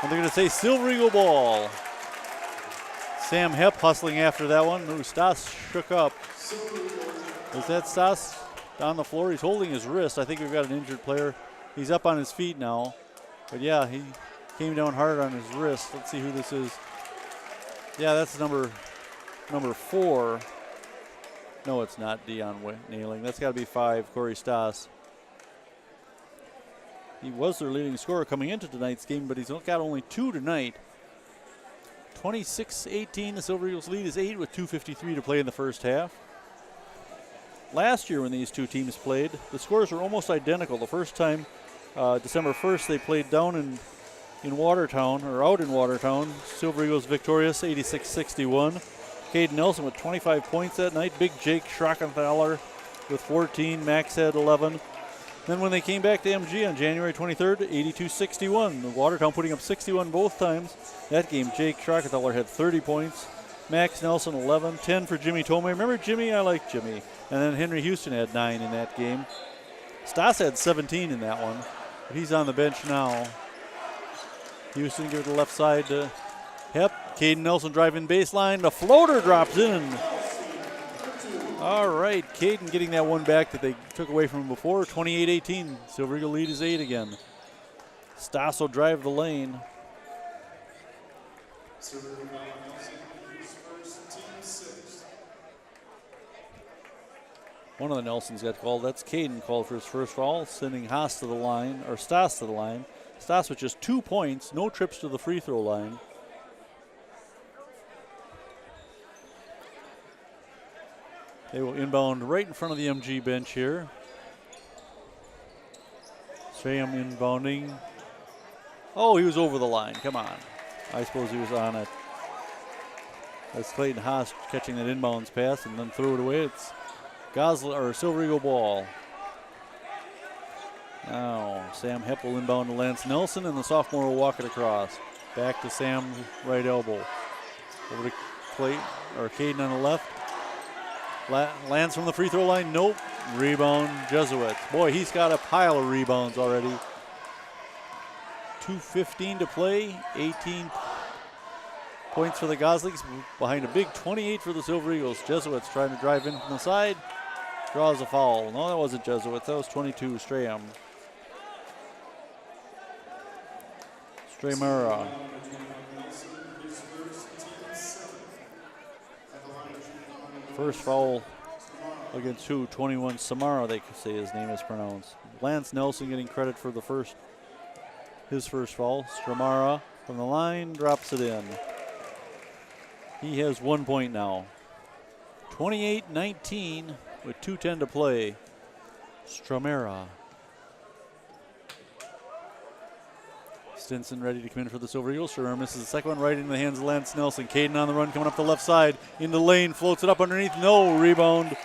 And they're going to say Silver Eagle ball. Sam Hepp hustling after that one. Ooh, Stas shook up. Is that Stas on the floor? He's holding his wrist. I think we've got an injured player. He's up on his feet now. But yeah, he came down hard on his wrist. Let's see who this is. Yeah, that's number 4. No, it's not Dion Nailing. That's got to be 5, Corey Stas. He was their leading scorer coming into tonight's game, but he's got only 2 tonight. 26-18, the Silver Eagles lead is 8 with 2:53 to play in the first half. Last year when these two teams played, the scores were almost identical. The first time, December 1st, they played down in Watertown, or out in Watertown. Silver Eagles victorious, 86-61. Caden Nelson with 25 points that night. Big Jake Schrockenthaler with 14. Max had 11. Then when they came back to MG on January 23rd, 82-61. Watertown putting up 61 both times. That game, Jake Schrockenthaler had 30 points. Max Nelson 11, 10 for Jimmy Tomei. Remember Jimmy? I like Jimmy. And then Henry Houston had 9 in that game. Stas had 17 in that one, but he's on the bench now. Houston give it to the left side to Hepp. Caden Nelson driving baseline. The floater drops in. All right, Caden getting that one back that they took away from him before. 28-18. Silver Eagle lead is 8 again. Stas will drive the lane. One of the Nelsons got called. That's Caden called for his first foul, sending Stas to the line. Stas with just 2 points, no trips to the free throw line. They will inbound right in front of the MG bench here. Sam inbounding. Oh, he was over the line. Come on. I suppose he was on it. That's Clayton Haas catching that inbounds pass and then threw it away. It's Silver Eagle ball. Now Sam Hepp will inbound to Lance Nelson, and the sophomore will walk it across. Back to Sam's right elbow. Over to Caden on the left. Lands from the free throw line. Nope. Rebound, Jesuits. Boy, he's got a pile of rebounds already. 2:15 to play. 18 points for the Goslings behind a big 28 for the Silver Eagles. Jesuits trying to drive in from the side. Draws a foul. No, that wasn't Jesuits. That was 22, Strahm. Stramera. First foul against 21, Samara, they could say his name is pronounced. Lance Nelson getting credit for his first foul. Stramara from the line, drops it in. He has 1 point now. 28-19 with 2:10 to play. Stramera. Stinson ready to come in for the Silver Eagles. Stramera misses the second one right into the hands of Lance Nelson. Caden on the run coming up the left side. In the lane, floats it up underneath. No, rebound.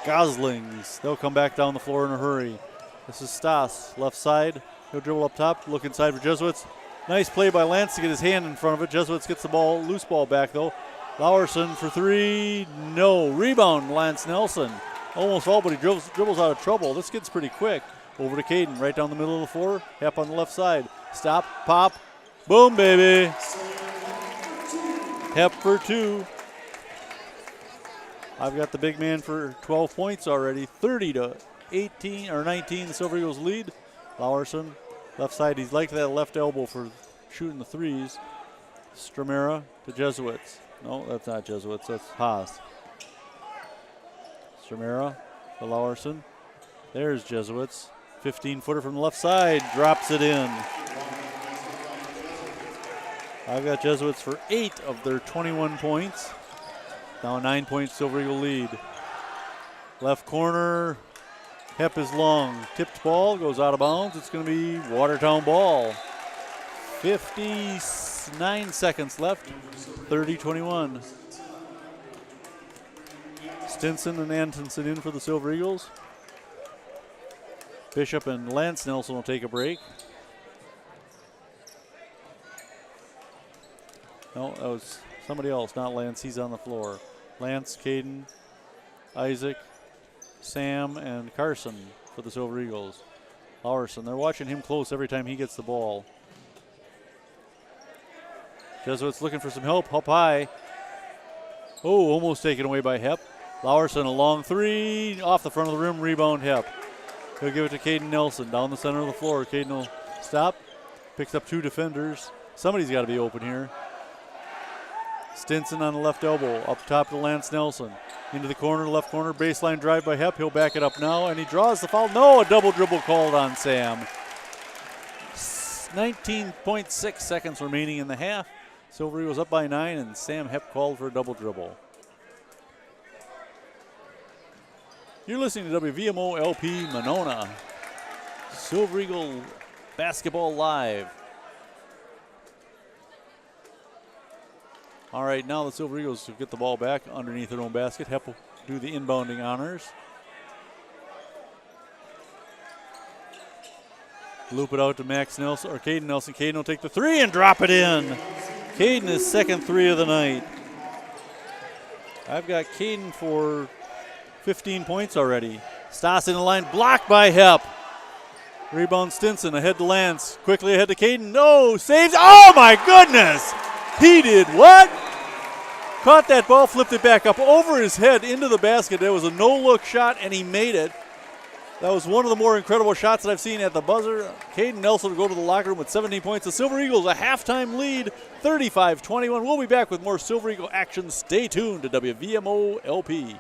Goslings. They'll come back down the floor in a hurry. This is Stas, left side. He'll dribble up top, look inside for Jesuits. Nice play by Lance to get his hand in front of it. Jesuits gets the ball, loose ball back though. Lowerson for three, no. Rebound, Lance Nelson. Almost all, but he dribbles out of trouble. This kid's pretty quick. Over to Caden, right down the middle of the floor. Hep on the left side. Stop, pop, boom, baby. Hep for two. I've got the big man for 12 points already. 30 to 18 or 19, the Silver Eagles lead. Lowerson, left side. He's like that left elbow for shooting the threes. Stromera to Jesuits. No, that's not Jesuits. That's Haas. Stromera to Lowerson. There's Jesuits. 15-footer from the left side. Drops it in. I've got Jesuits for 8 of their 21 points. Now a 9-point Silver Eagle lead. Left corner. Hep is long. Tipped ball goes out of bounds. It's going to be Watertown ball. 59 seconds left. 30-21. Stinson and Antonson in for the Silver Eagles. Bishop and Lance Nelson will take a break. No, that was somebody else, not Lance. He's on the floor. Lance, Caden, Isaac, Sam, and Carson for the Silver Eagles. Lowerson, they're watching him close every time he gets the ball. Jesuits looking for some help. Up high. Oh, almost taken away by Hep. Lowerson, a long three. Off the front of the rim. Rebound, Hep. He'll give it to Caden Nelson. Down the center of the floor. Caden will stop. Picks up 2 defenders. Somebody's got to be open here. Stinson on the left elbow. Up top to Lance Nelson. Into the corner, left corner. Baseline drive by Hep. He'll back it up now, and he draws the foul. No, a double dribble called on Sam. 19.6 seconds remaining in the half. Silver Eagles up by 9, and Sam Hep called for a double dribble. You're listening to WVMO LP Monona. Silver Eagle basketball live. All right, now the Silver Eagles will get the ball back underneath their own basket. Hep will do the inbounding honors. Loop it out to Max Nelson, or Caden Nelson. Caden will take the three and drop it in. Caden, his second three of the night. I've got Caden for 15 points already. Stas in the line, blocked by Hep. Rebound Stinson, ahead to Lance. Quickly ahead to Caden. No, saves. Oh my goodness! He did what? Caught that ball, flipped it back up over his head into the basket. There was a no-look shot, and he made it. That was one of the more incredible shots that I've seen at the buzzer. Caden Nelson will go to the locker room with 17 points. The Silver Eagles a halftime lead, 35-21. We'll be back with more Silver Eagle action. Stay tuned to WVMO LP.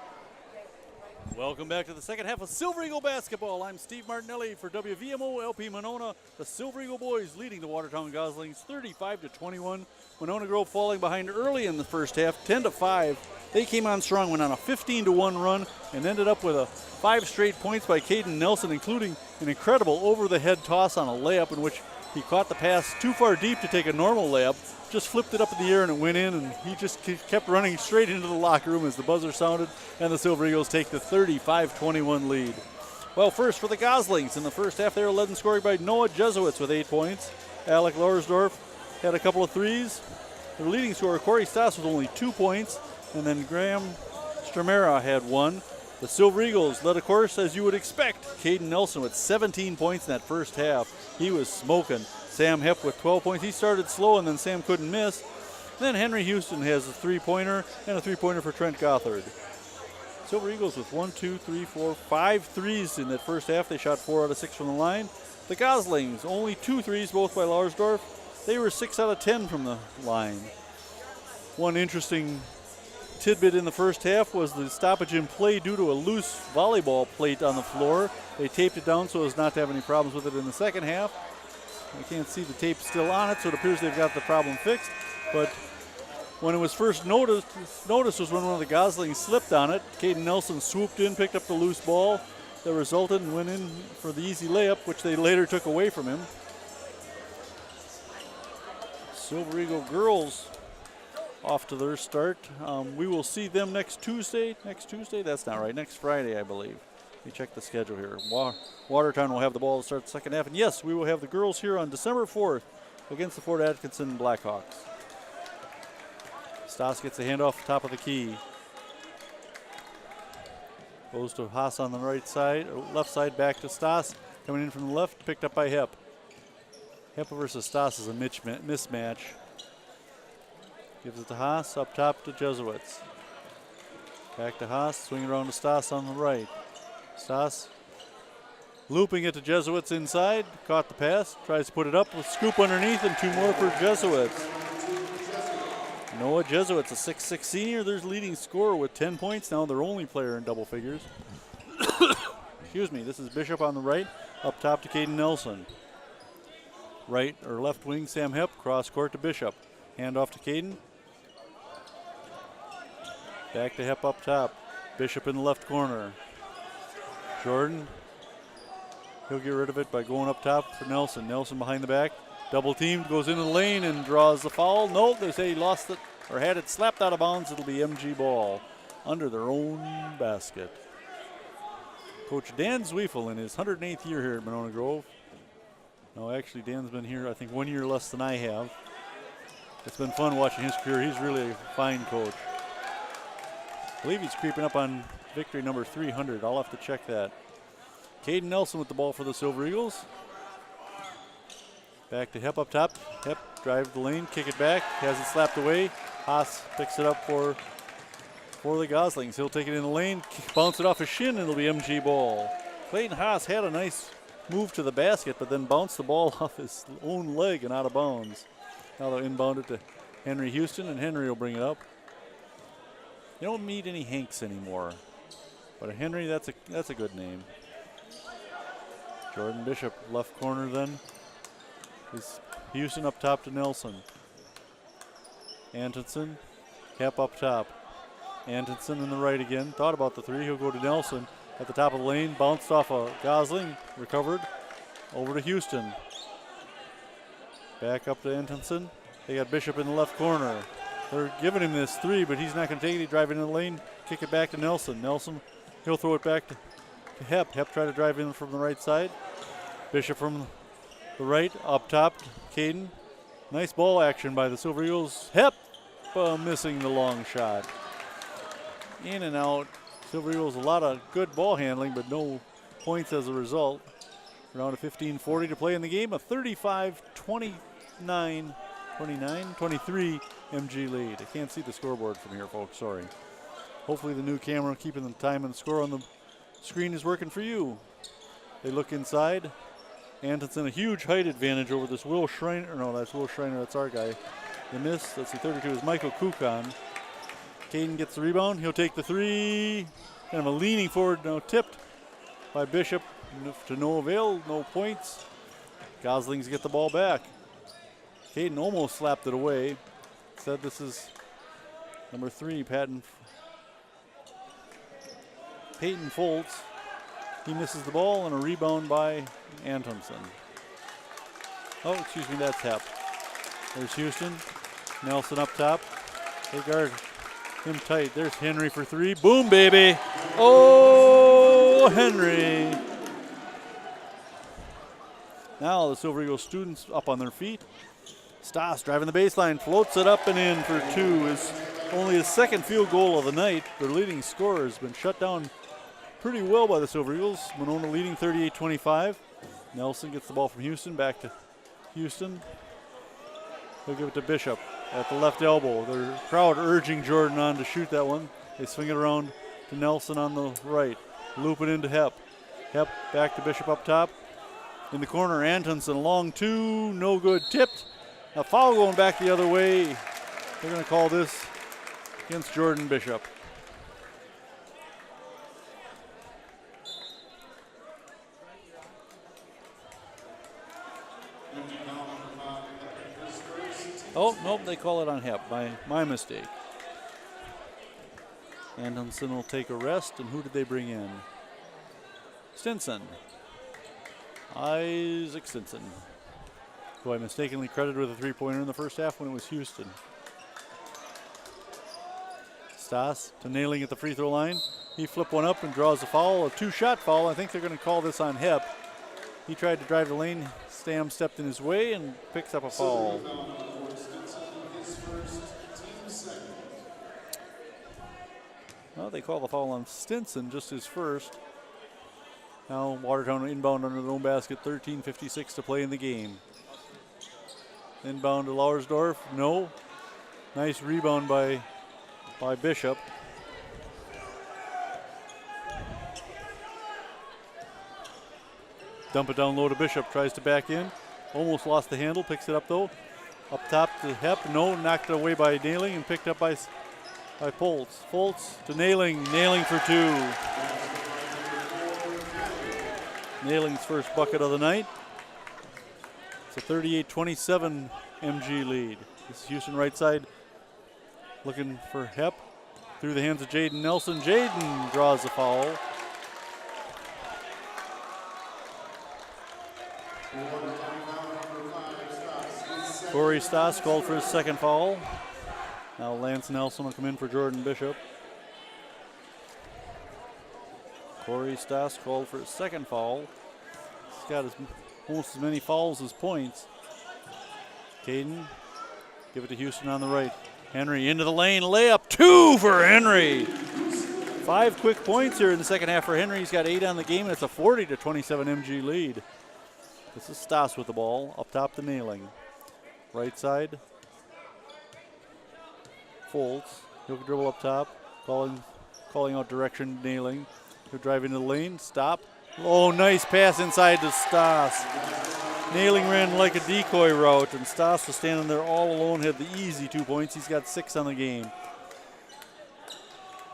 Welcome back to the second half of Silver Eagle basketball. I'm Steve Martinelli for WVMO LP Monona. The Silver Eagle boys leading the Watertown Goslings 35-21. Monona Grove falling behind early in the first half, 10-5. They came on strong, went on a 15-1 run, and ended up with 5 straight points by Caden Nelson, including an incredible over-the-head toss on a layup in which he caught the pass too far deep to take a normal layup, just flipped it up in the air and it went in, and he just kept running straight into the locker room as the buzzer sounded, and the Silver Eagles take the 35-21 lead. Well, first for the Goslings. In the first half, they were led in scoring by Noah Jesuits with 8 points. Alec Lowersdorf had a couple of threes. Their leading scorer, Corey Stas, with only 2 points, and then Graham Stromera had 1. The Silver Eagles led, of course, as you would expect, Caden Nelson with 17 points in that first half. He was smoking. Sam Hep with 12 points. He started slow, and then Sam couldn't miss. Then Henry Houston has a 3-pointer and a 3-pointer for Trent Gothard. Silver Eagles with 5 threes in that first half. They shot 4 out of 6 from the line. The Goslings, only 2 threes, both by Lowersdorf. They were 6 out of 10 from the line. One interesting tidbit in the first half was the stoppage in play due to a loose volleyball plate on the floor. They taped it down so as not to have any problems with it in the second half. I can't see the tape still on it, so it appears they've got the problem fixed. But when it was first noticed was when one of the Goslings slipped on it. Caden Nelson swooped in, picked up the loose ball that resulted and went in for the easy layup, which they later took away from him. Silver Eagle girls off to their start. We will see them next Tuesday. Next Tuesday? That's not right. Next Friday, I believe. Let me check the schedule here. Watertown will have the ball to start the second half. And yes, we will have the girls here on December 4th against the Fort Atkinson Blackhawks. Stas gets the hand off top of the key. Goes to Haas on the right side, or left side, back to Stas. Coming in from the left, picked up by Hep. Hep versus Stas is a mismatch. Gives it to Haas, up top to Jesuits. Back to Haas, swing around to Stas on the right. Stas looping it to Jesuits inside, caught the pass, tries to put it up, with scoop underneath, and 2 more for Jesuits. Noah Jesuits, a 6'6" senior, their leading scorer with 10 points, now their only player in double figures. Excuse me, this is Bishop on the right, up top to Caden Nelson. Right or left wing, Sam Hep, cross court to Bishop. Hand off to Caden. Back to Hep up top. Bishop in the left corner. Jordan, he'll get rid of it by going up top for Nelson. Nelson behind the back. Double teamed, goes into the lane and draws the foul. No, they say he lost it or had it slapped out of bounds. It'll be MG ball under their own basket. Coach Dan Zwiefel in his 108th year here at Monona Grove. No, actually, Dan's been here, I think, 1 year less than I have. It's been fun watching his career. He's really a fine coach. I believe he's creeping up on victory number 300. I'll have to check that. Caden Nelson with the ball for the Silver Eagles. Back to Hep up top. Hep drive the lane, kick it back, has it slapped away. Haas picks it up for the Goslings. He'll take it in the lane, bounce it off his shin, and it'll be MG ball. Clayton Haas had a nice move to the basket, but then bounced the ball off his own leg and out of bounds. Now they'll inbound it to Henry Houston, and Henry will bring it up. You don't meet any Hanks anymore, but a Henry, that's a good name. Jordan Bishop, left corner then. Is Houston up top to Nelson. Antonson, Hep up top. Antonson in the right again. Thought about the 3. He'll go to Nelson at the top of the lane. Bounced off a Gosling. Recovered. Over to Houston. Back up to Antonson. They got Bishop in the left corner. They're giving him this 3, but he's not going to take it. He drive it in the lane. Kick it back to Nelson. Nelson, he'll throw it back to Hep. Hep try to drive in from the right side. Bishop from the right, up top, Caden. Nice ball action by the Silver Eagles. Hep missing the long shot. In and out. Silver Eagles, a lot of good ball handling, but no points as a result. Around a 15:40 to play in the game. A 35-23 MG lead. I can't see the scoreboard from here, folks. Sorry. Hopefully the new camera keeping the time and the score on the screen is working for you. They look inside. Antonson, a huge height advantage over this Will Schreiner. No, that's Will Schreiner. That's our guy. The miss, that's the 32, is Michael Kukon. Caden gets the rebound. He'll take the 3. Kind of a leaning forward, now tipped by Bishop to no avail, no points. Goslings get the ball back. Caden almost slapped it away. Said this is number 3, Peyton Foltz. He misses the ball and a rebound by Antonson. Oh, excuse me, that's Hep. There's Houston. Nelson up top. They guard him tight. There's Henry for 3. Boom, baby. Oh, Henry. Now the Silver Eagles students up on their feet. Stas driving the baseline, floats it up and in for 2. Is only his second field goal of the night. Their leading scorer has been shut down pretty well by the Silver Eagles. Monona leading 38-25. Nelson gets the ball from Houston, back to Houston. He'll give it to Bishop at the left elbow. The crowd urging Jordan on to shoot that one. They swing it around to Nelson on the right. Loop it into Hep. Hep back to Bishop up top. In the corner, Antonson, long 2, no good, tipped. A foul going back the other way. They're going to call this against Jordan Bishop. Oh, nope, they call it on Hep. My mistake. Antonson will take a rest, and who did they bring in? Stinson. Isaac Stinson, who I mistakenly credited with a 3-pointer in the first half when it was Houston. Stas to nailing at the free throw line. He flipped one up and draws a foul, a 2-shot foul. I think they're going to call this on Hep. He tried to drive the lane. Stam stepped in his way and picks up a foul. Well, they call the foul on Stinson, just his first. Now Watertown inbound under their own basket, 13:56 to play in the game. Inbound to Lauersdorf, no. Nice rebound by Bishop. Dump it down low to Bishop, tries to back in. Almost lost the handle, picks it up though. Up top to Hepp, no, knocked it away by Nailing and picked up by Foltz. Foltz to Nailing for two. Nailing's first bucket of the night. It's a 38-27 MG lead. This is Houston right side looking for Hepp. Through the hands of Jaden Nelson. Jaden draws the foul. Corey Stoss called for his second foul. Now Lance Nelson will come in for Jordan Bishop. Corey Stoss called for his second foul. He's got almost as many fouls as points. Caden, give it to Houston on the right. Henry into the lane, layup, 2 for Henry. 5 quick points here in the second half for Henry. He's got 8 on the game, and it's a 40-27 MG lead. This is Stoss with the ball, up top to Nailing. Right side, Foltz. He'll dribble up top, calling out direction, Nailing. He'll drive into the lane, stop. Oh, nice pass inside to Stoss. Nailing ran like a decoy route, and Stoss was standing there all alone, had the easy 2 points. He's got 6 on the game.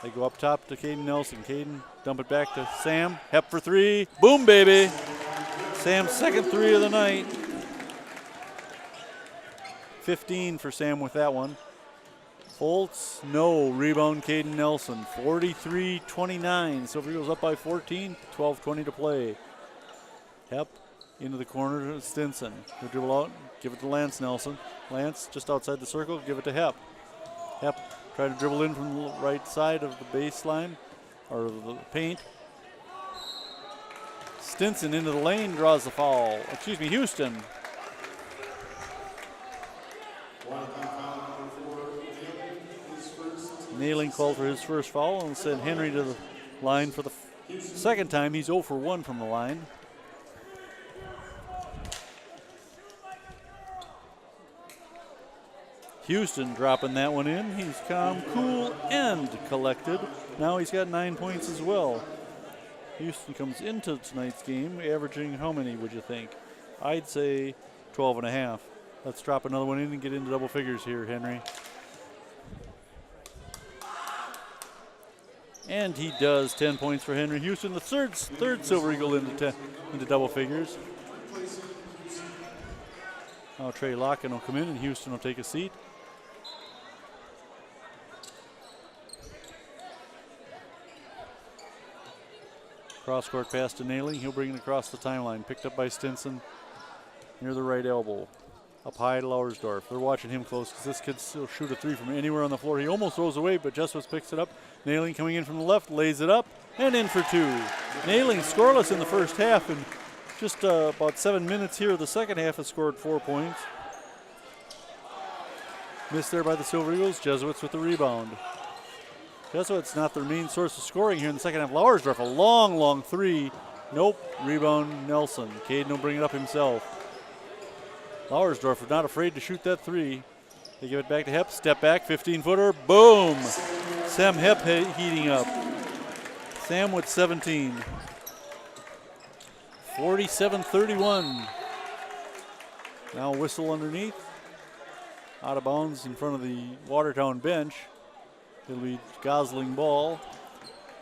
They go up top to Caden Nelson. Caden, dump it back to Sam. Hepp for 3. Boom, baby. Sam's second 3 of the night. 15 for Sam with that one. Foltz, no. Rebound, Caden Nelson. 43-29. Silver Eagles up by 14. 12:20 to play. Hepp into the corner to Stinson. He'll dribble out, give it to Lance Nelson. Lance just outside the circle, give it to Hepp. Hepp trying to dribble in from the right side of the baseline, or the paint. Stinson into the lane, draws the foul. Excuse me, Houston. Nailing called for his first foul and sent Henry to the line for the second time. He's 0 for 1 from the line. Houston dropping that one in. He's calm, cool, and collected. Now he's got 9 points as well. Houston comes into tonight's game averaging how many, would you think? I'd say 12 and a half. Let's drop another one in and get into double figures here, Henry. And he does. 10 points for Henry Houston, the third Silver Eagle into double figures. Now Trey Locken will come in and Houston will take a seat. Cross-court pass to Nailing. He'll bring it across the timeline. Picked up by Stinson near the right elbow. Up high to Lauersdorf. They're watching him close because this kid still shoot a 3 from anywhere on the floor. He almost throws away, but Jessup picks it up. Nailing coming in from the left, lays it up, and in for 2. Nailing scoreless in the first half, and just about 7 minutes here of the second half has scored 4 points. Missed there by the Silver Eagles. Jesuits with the rebound. Jesuits not their main source of scoring here in the second half. Lauersdorf, a long 3. Nope. Rebound Nelson. Caden will bring it up himself. Lauersdorf not afraid to shoot that 3. They give it back to Hepp. Step back, 15-footer. Boom. Sam Hepp heating up. Sam with 17. 47-31. Now whistle underneath. Out of bounds in front of the Watertown bench. It'll be Gosling ball.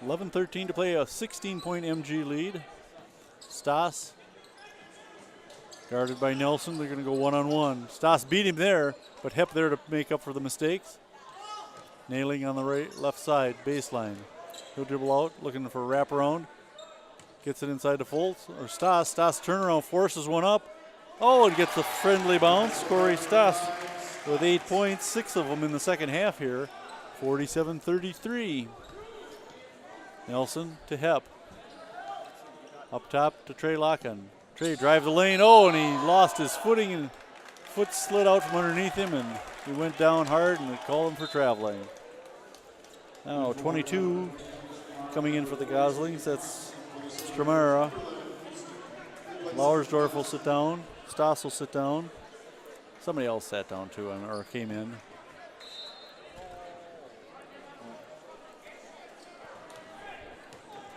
11-13 to play, a 16-point MG lead. Stoss guarded by Nelson. They're going to go one-on-one. Stoss beat him there, but Hepp there to make up for the mistakes. Nailing on the left side, baseline. He'll dribble out, looking for a wraparound. Gets it inside to Foltz, or Stoss. Stoss turnaround, forces one up. Oh, and gets a friendly bounce. Corey Stoss with 8 points, 6 of them in the second half here. 47-33. Nelson to Hepp. Up top to Trey Locken. Trey drive the lane. Oh, and he lost his footing and foot slid out from underneath him and he went down hard and they called him for traveling. Now 22 coming in for the Goslings. That's Stramera. Lauersdorf will sit down. Stoss will sit down. Somebody else sat down too, or came in.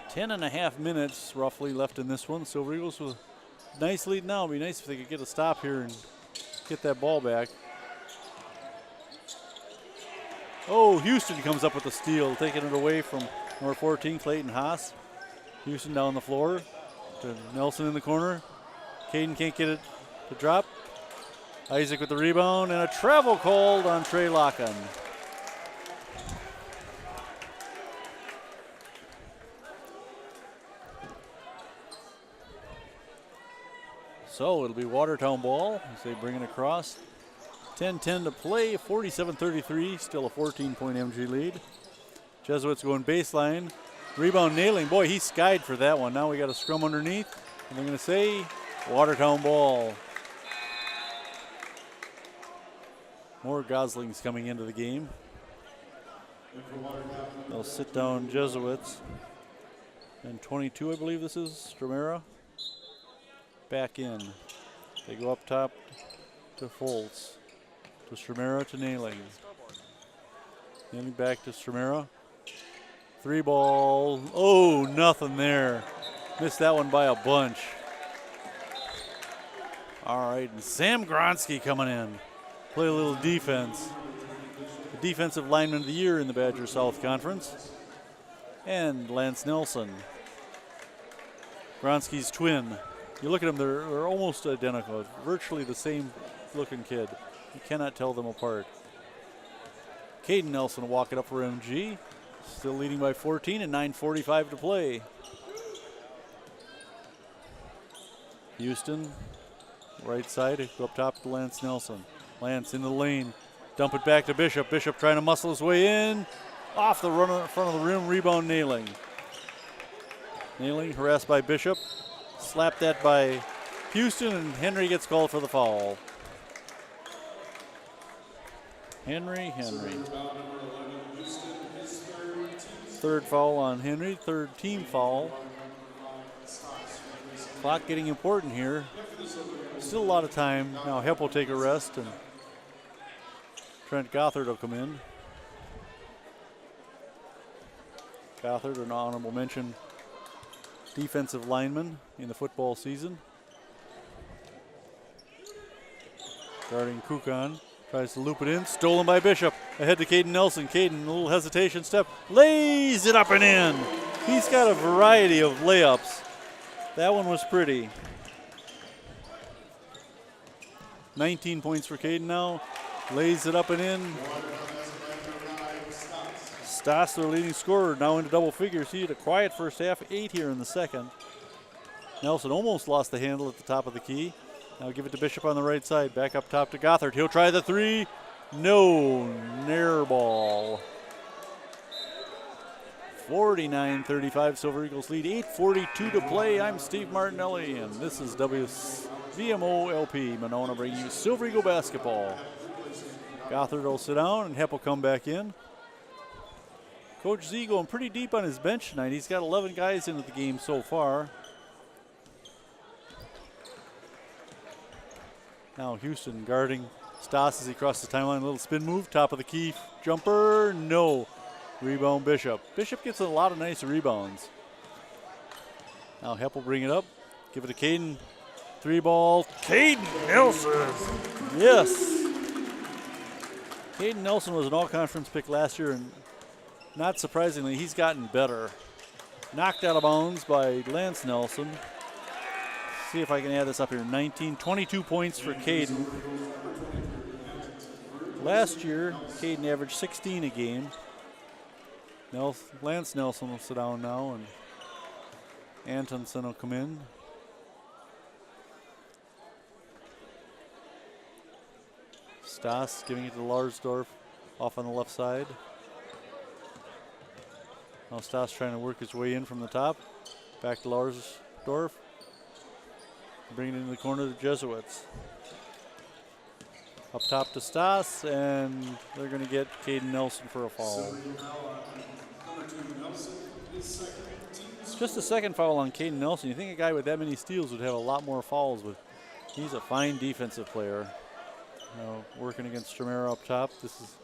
Ten and a half minutes roughly left in this one. Silver Eagles with a nice lead now. It'd be nice if they could get a stop here and get that ball back. Oh, Houston comes up with the steal, taking it away from number 14, Clayton Haas. Houston down the floor to Nelson in the corner. Caden can't get it to drop. Isaac with the rebound and a travel called on Trey Locken. So it'll be Watertown ball as they bring it across. 10-10 to play, 47-33, still a 14-point MG lead. Jesuits going baseline. Rebound nailing. Boy, he skied for that one. Now we got a scrum underneath. And they're going to say Watertown ball. More Goslings coming into the game. They'll sit down Jesuits. And 22, I believe this is, Stramera. Back in. They go up top to Foltz. To Stramera to Nailing. Nailing back to Stramera. 3 ball. Oh, nothing there. Missed that one by a bunch. All right, and Sam Gronsky coming in. Play a little defense. The defensive lineman of the year in the Badger South Conference. And Lance Nelson. Gronsky's twin. You look at them, they're almost identical. Virtually the same looking kid. You cannot tell them apart. Caden Nelson walking up for MG. Still leading by 14 and 9:45 to play. Houston, right side, go up top to Lance Nelson. Lance in the lane, dump it back to Bishop. Bishop trying to muscle his way in. Off the run in front of the rim, rebound Nailing. Nailing harassed by Bishop. Slapped that by Houston, and Henry gets called for the foul. Henry. Third foul on Henry, third team foul. Clock getting important here. Still a lot of time. Now Hepp will take a rest, and Trent Gothard will come in. Gothard, an honorable mention defensive lineman in the football season. Guarding Kukan. Tries to loop it in. Stolen by Bishop. Ahead to Caden Nelson. Caden, a little hesitation step. Lays it up and in. He's got a variety of layups. That one was pretty. 19 points for Caden now. Lays it up and in. Stoss, their leading scorer, now into double figures. He had a quiet first half, 8 here in the second. Nelson almost lost the handle at the top of the key. Now give it to Bishop on the right side. Back up top to Gothard. He'll try the 3. No, near ball. 49-35, Silver Eagles lead. 8:42 to play. I'm Steve Martinelli, and this is WVMO LP Monona bringing you Silver Eagle basketball. Gothard will sit down, and Hepp will come back in. Coach Z going pretty deep on his bench tonight. He's got 11 guys into the game so far. Now Houston guarding Stoss as he crosses the timeline. A little spin move, top of the key jumper, no. Rebound Bishop. Bishop gets a lot of nice rebounds. Now Hepp will bring it up, give it to Caden. 3 ball, Caden Nelson. Yes. Caden Nelson was an all-conference pick last year, and not surprisingly, he's gotten better. Knocked out of bounds by Lance Nelson. See if I can add this up here. 22 points for Caden. Last year, Caden averaged 16 a game. Lance Nelson will sit down now, and Antonsen will come in. Stoss giving it to Larsdorf off on the left side. Now Stoss trying to work his way in from the top. Back to Larsdorf. Bringing it into the corner of the Jesuits. Up top to Stas, and they're going to get Caden Nelson for a foul. Just a second foul on Caden Nelson. You think a guy with that many steals would have a lot more fouls, but he's a fine defensive player. Now working against Stromera up top. This is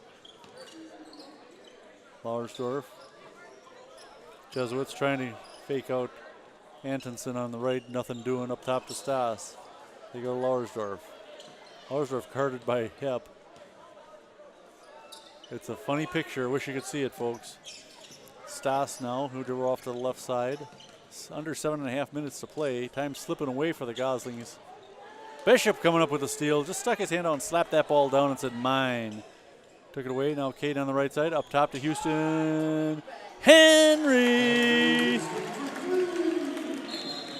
Lauersdorf. Jesuits trying to fake out Antonsen on the right. Nothing doing up top to Stas. They go to Lauersdorf. Lauersdorf guarded by Hepp. It's a funny picture. Wish you could see it, folks. Stas now, who drove off to the left side. It's under 7.5 minutes to play. Time slipping away for the Goslings. Bishop coming up with a steal. Just stuck his hand out and slapped that ball down and said, mine. Took it away. Now Cade on the right side. Up top to Houston. Henry!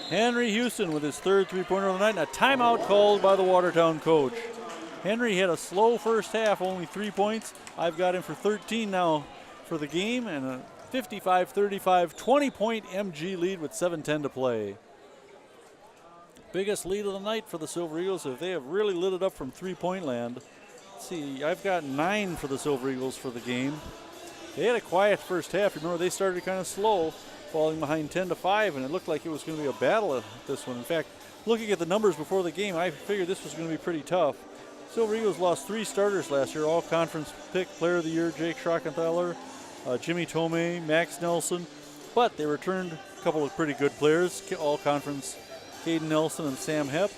Henry Houston with his third three-pointer of the night, and a timeout called by the Watertown coach. Henry had a slow first half, only 3 points. I've got him for 13 now for the game, and a 55-35, 20-point MG lead with 7:10 to play. Biggest lead of the night for the Silver Eagles. If they have really lit it up from three-point land. Let's see, I've got 9 for the Silver Eagles for the game. They had a quiet first half. Remember, they started kind of slow, falling behind 10-5, and it looked like it was going to be a battle at this one. In fact, looking at the numbers before the game, I figured this was going to be pretty tough. Silver Eagles lost 3 starters last year, all conference pick, player of the year, Jake Schrockenthaler, Jimmy Tomei, Max Nelson, but they returned a couple of pretty good players, all conference, Caden Nelson and Sam Hepp,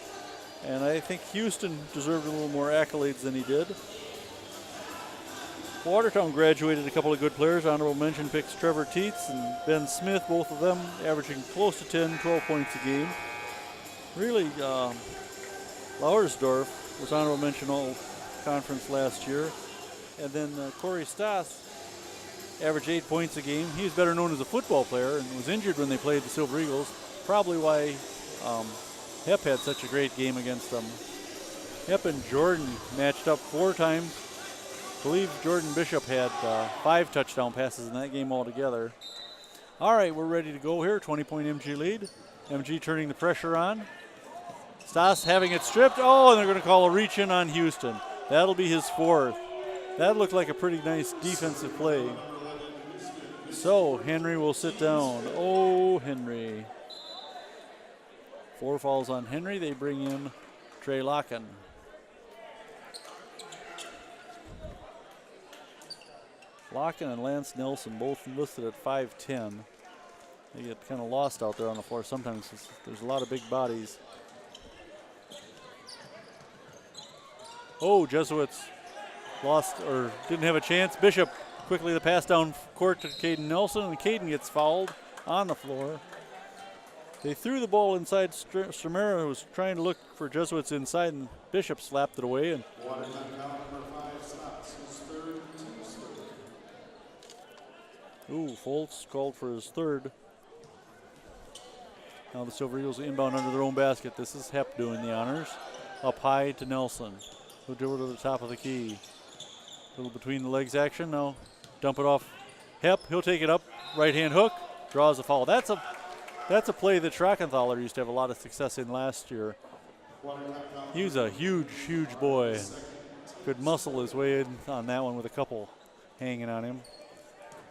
and I think Houston deserved a little more accolades than he did. Watertown graduated a couple of good players. Honorable mention picks Trevor Teets and Ben Smith, both of them averaging close to 10, 12 points a game. Really, Lauersdorf was honorable mention all conference last year. And then Corey Stas averaged 8 points a game. He was better known as a football player and was injured when they played the Silver Eagles. Probably why Hepp had such a great game against them. Hepp and Jordan matched up 4 times. I believe Jordan Bishop had 5 touchdown passes in that game altogether. All right, we're ready to go here. 20-point MG lead. MG turning the pressure on. Stas having it stripped. Oh, and they're going to call a reach in on Houston. That'll be his 4th. That looked like a pretty nice defensive play. So Henry will sit down. Oh, Henry. 4 fouls on Henry. They bring in Trey Locken. Locken and Lance Nelson both listed at 5'10". They get kind of lost out there on the floor sometimes. There's a lot of big bodies. Oh, Jesuits lost or didn't have a chance. Bishop quickly the pass down court to Caden Nelson, and Caden gets fouled on the floor. They threw the ball inside. Stromera was trying to look for Jesuits inside, and Bishop slapped it away. And Foltz called for his 3rd. Now the Silver Eagles inbound under their own basket. This is Hepp doing the honors. Up high to Nelson. He'll dribble to the top of the key. A little between the legs action. Now dump it off Hepp. He'll take it up. Right hand hook. Draws a foul. That's a play that Schrockenthaler used to have a lot of success in last year. He was a huge, huge boy. Could muscle his way in on that one with a couple hanging on him.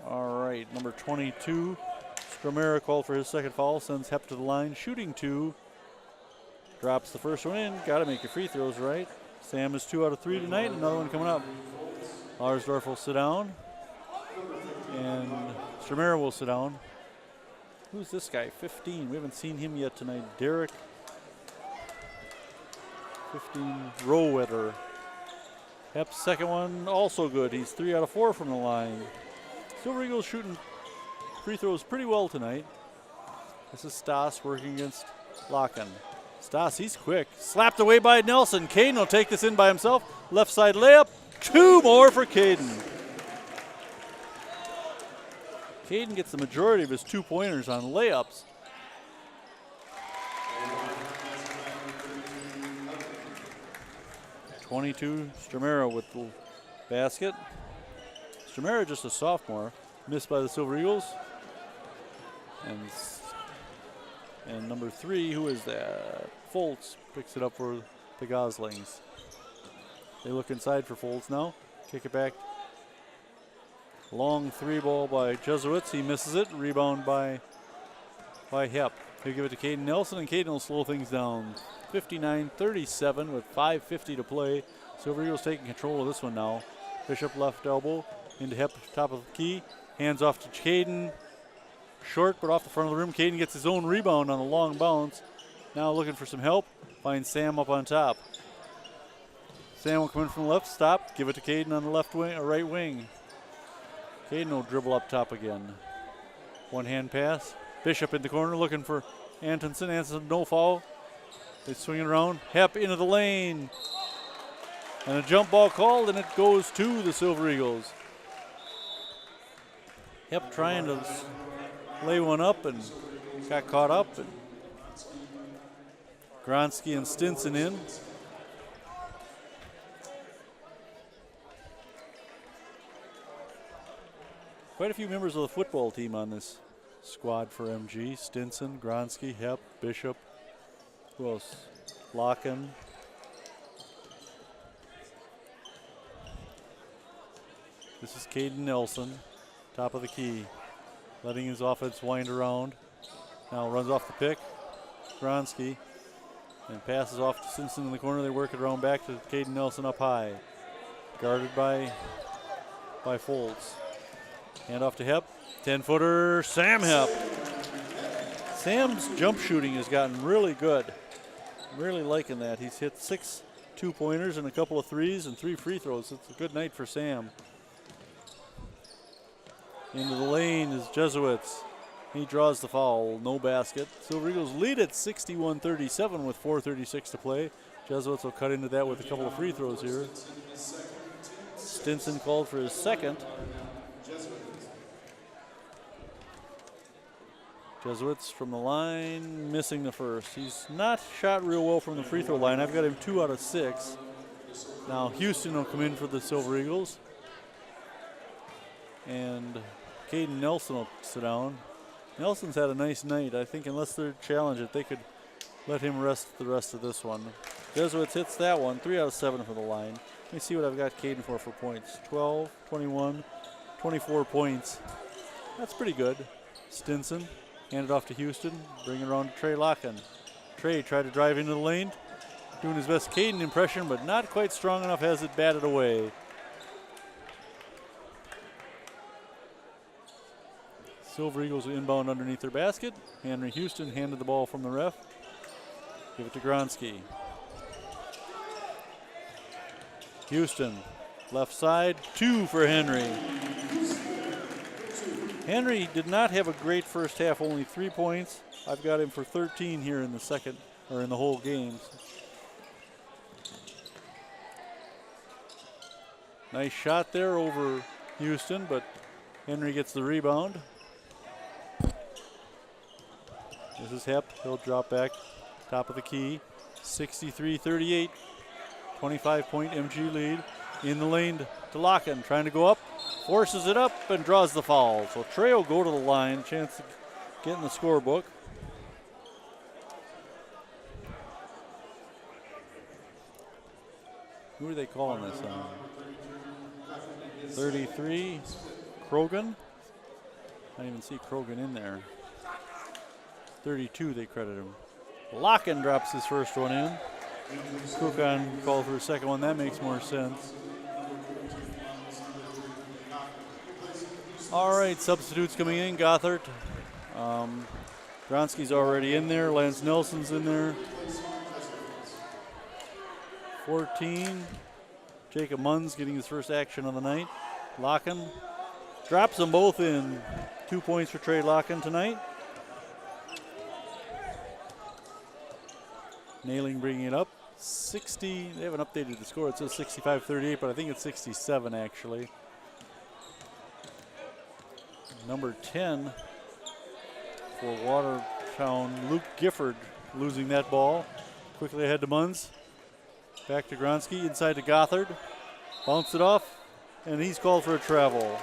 All right, number 22, Stromera called for his 2nd foul, sends Hepp to the line, shooting 2. Drops the first one in, got to make your free throws right. Sam is 2 out of 3 tonight, another one coming up. Lauersdorf will sit down, and Stromera will sit down. Who's this guy, 15? We haven't seen him yet tonight. Derek, 15, Rowetter. Hepp's 2nd one, also good. He's 3 out of 4 from the line. Silver Eagles shooting free throws pretty well tonight. This is Stas working against Locken. Stas, he's quick. Slapped away by Nelson. Caden will take this in by himself. Left side layup. 2 more for Caden. Caden gets the majority of his 2-pointers on layups. .22, Stromera with the basket. Stromera, just a sophomore, missed by the Silver Eagles. And number 3, who is that? Foltz picks it up for the Goslings. They look inside for Folds now. Kick it back. Long 3 ball by Jesuits. He misses it. Rebound by Hepp. He'll give it to Caden Nelson, and Caden will slow things down. 59-37 with 5:50 to play. Silver Eagles taking control of this one now. Bishop left elbow into Hepp, top of the key. Hands off to Caden. Short, but off the front of the rim. Caden gets his own rebound on a long bounce. Now looking for some help. Finds Sam up on top. Sam will come in from the left, stop. Give it to Caden on the left wing, or right wing. Caden will dribble up top again. One hand pass. Bishop in the corner looking for Antonsen. Antonsen, no foul. They swing it around. Hepp into the lane. And a jump ball called, and it goes to the Silver Eagles. Hepp trying to lay one up and got caught up. And Gronsky and Stinson in. Quite a few members of the football team on this squad for MG. Stinson, Gronsky, Hepp, Bishop. Who else? Locken. This is Caden Nelson, top of the key. Letting his offense wind around. Now runs off the pick. Gronsky. And passes off to Stinson in the corner. They work it around back to Caden Nelson up high. Guarded by Folds. Hand off to Hepp. 10-footer, Sam Hepp. Sam's jump shooting has gotten really good. I'm really liking that. He's hit 6 2-pointers and a couple of threes and 3 free throws. It's a good night for Sam. Into the lane is Jesuits. He draws the foul, no basket. Silver Eagles lead at 61-37 with 4:36 to play. Jesuits will cut into that with a couple of free throws here. Stinson called for his second. Jesuits from the line, missing the first. He's not shot real well from the free throw line. I've got him 2 out of 6. Now Houston will come in for the Silver Eagles. And Caden Nelson will sit down. Nelson's had a nice night. I think unless they challenge it, they could let him rest the rest of this one. Jesuits hits that one, 3 out of 7 for the line. Let me see what I've got Caden for points. 12, 21, 24 points. That's pretty good. Stinson. Hand it off to Houston. Bring it around to Trey Locken. Trey tried to drive into the lane. Doing his best Caden impression, but not quite strong enough. Has it batted away. Silver Eagles inbound underneath their basket. Henry Houston handed the ball from the ref. Give it to Gronsky. Houston, left side, 2 for Henry. Henry did not have a great first half, only 3 points. I've got him for 13 here in the second, or in the whole game. Nice shot there over Houston, but Henry gets the rebound. This is Hepp. He'll drop back, top of the key. 63-38, 25-point MG lead. In the lane to Locken, trying to go up. Forces it up and draws the foul. So Trey will go to the line, chance to get in the scorebook. Who are they calling this on? 33, Krogan. I didn't even see Krogan in there. 32, they credit him. Locken drops his first one in. Krogan called for a second one. That makes more sense. All right, substitutes coming in. Gothard. Gronsky's already in there. Lance Nelson's in there. 14. Jacob Munn's getting his first action of the night. Locken drops them both in. 2 points for Trey Locken tonight. Nailing bringing it up. 60. They haven't updated the score. It says 65-38, but I think it's 67 actually. Number 10 for Watertown, Luke Gifford losing that ball. Quickly ahead to Munns. Back to Gronsky, inside to Gothard. Bounced it off, and he's called for a travel.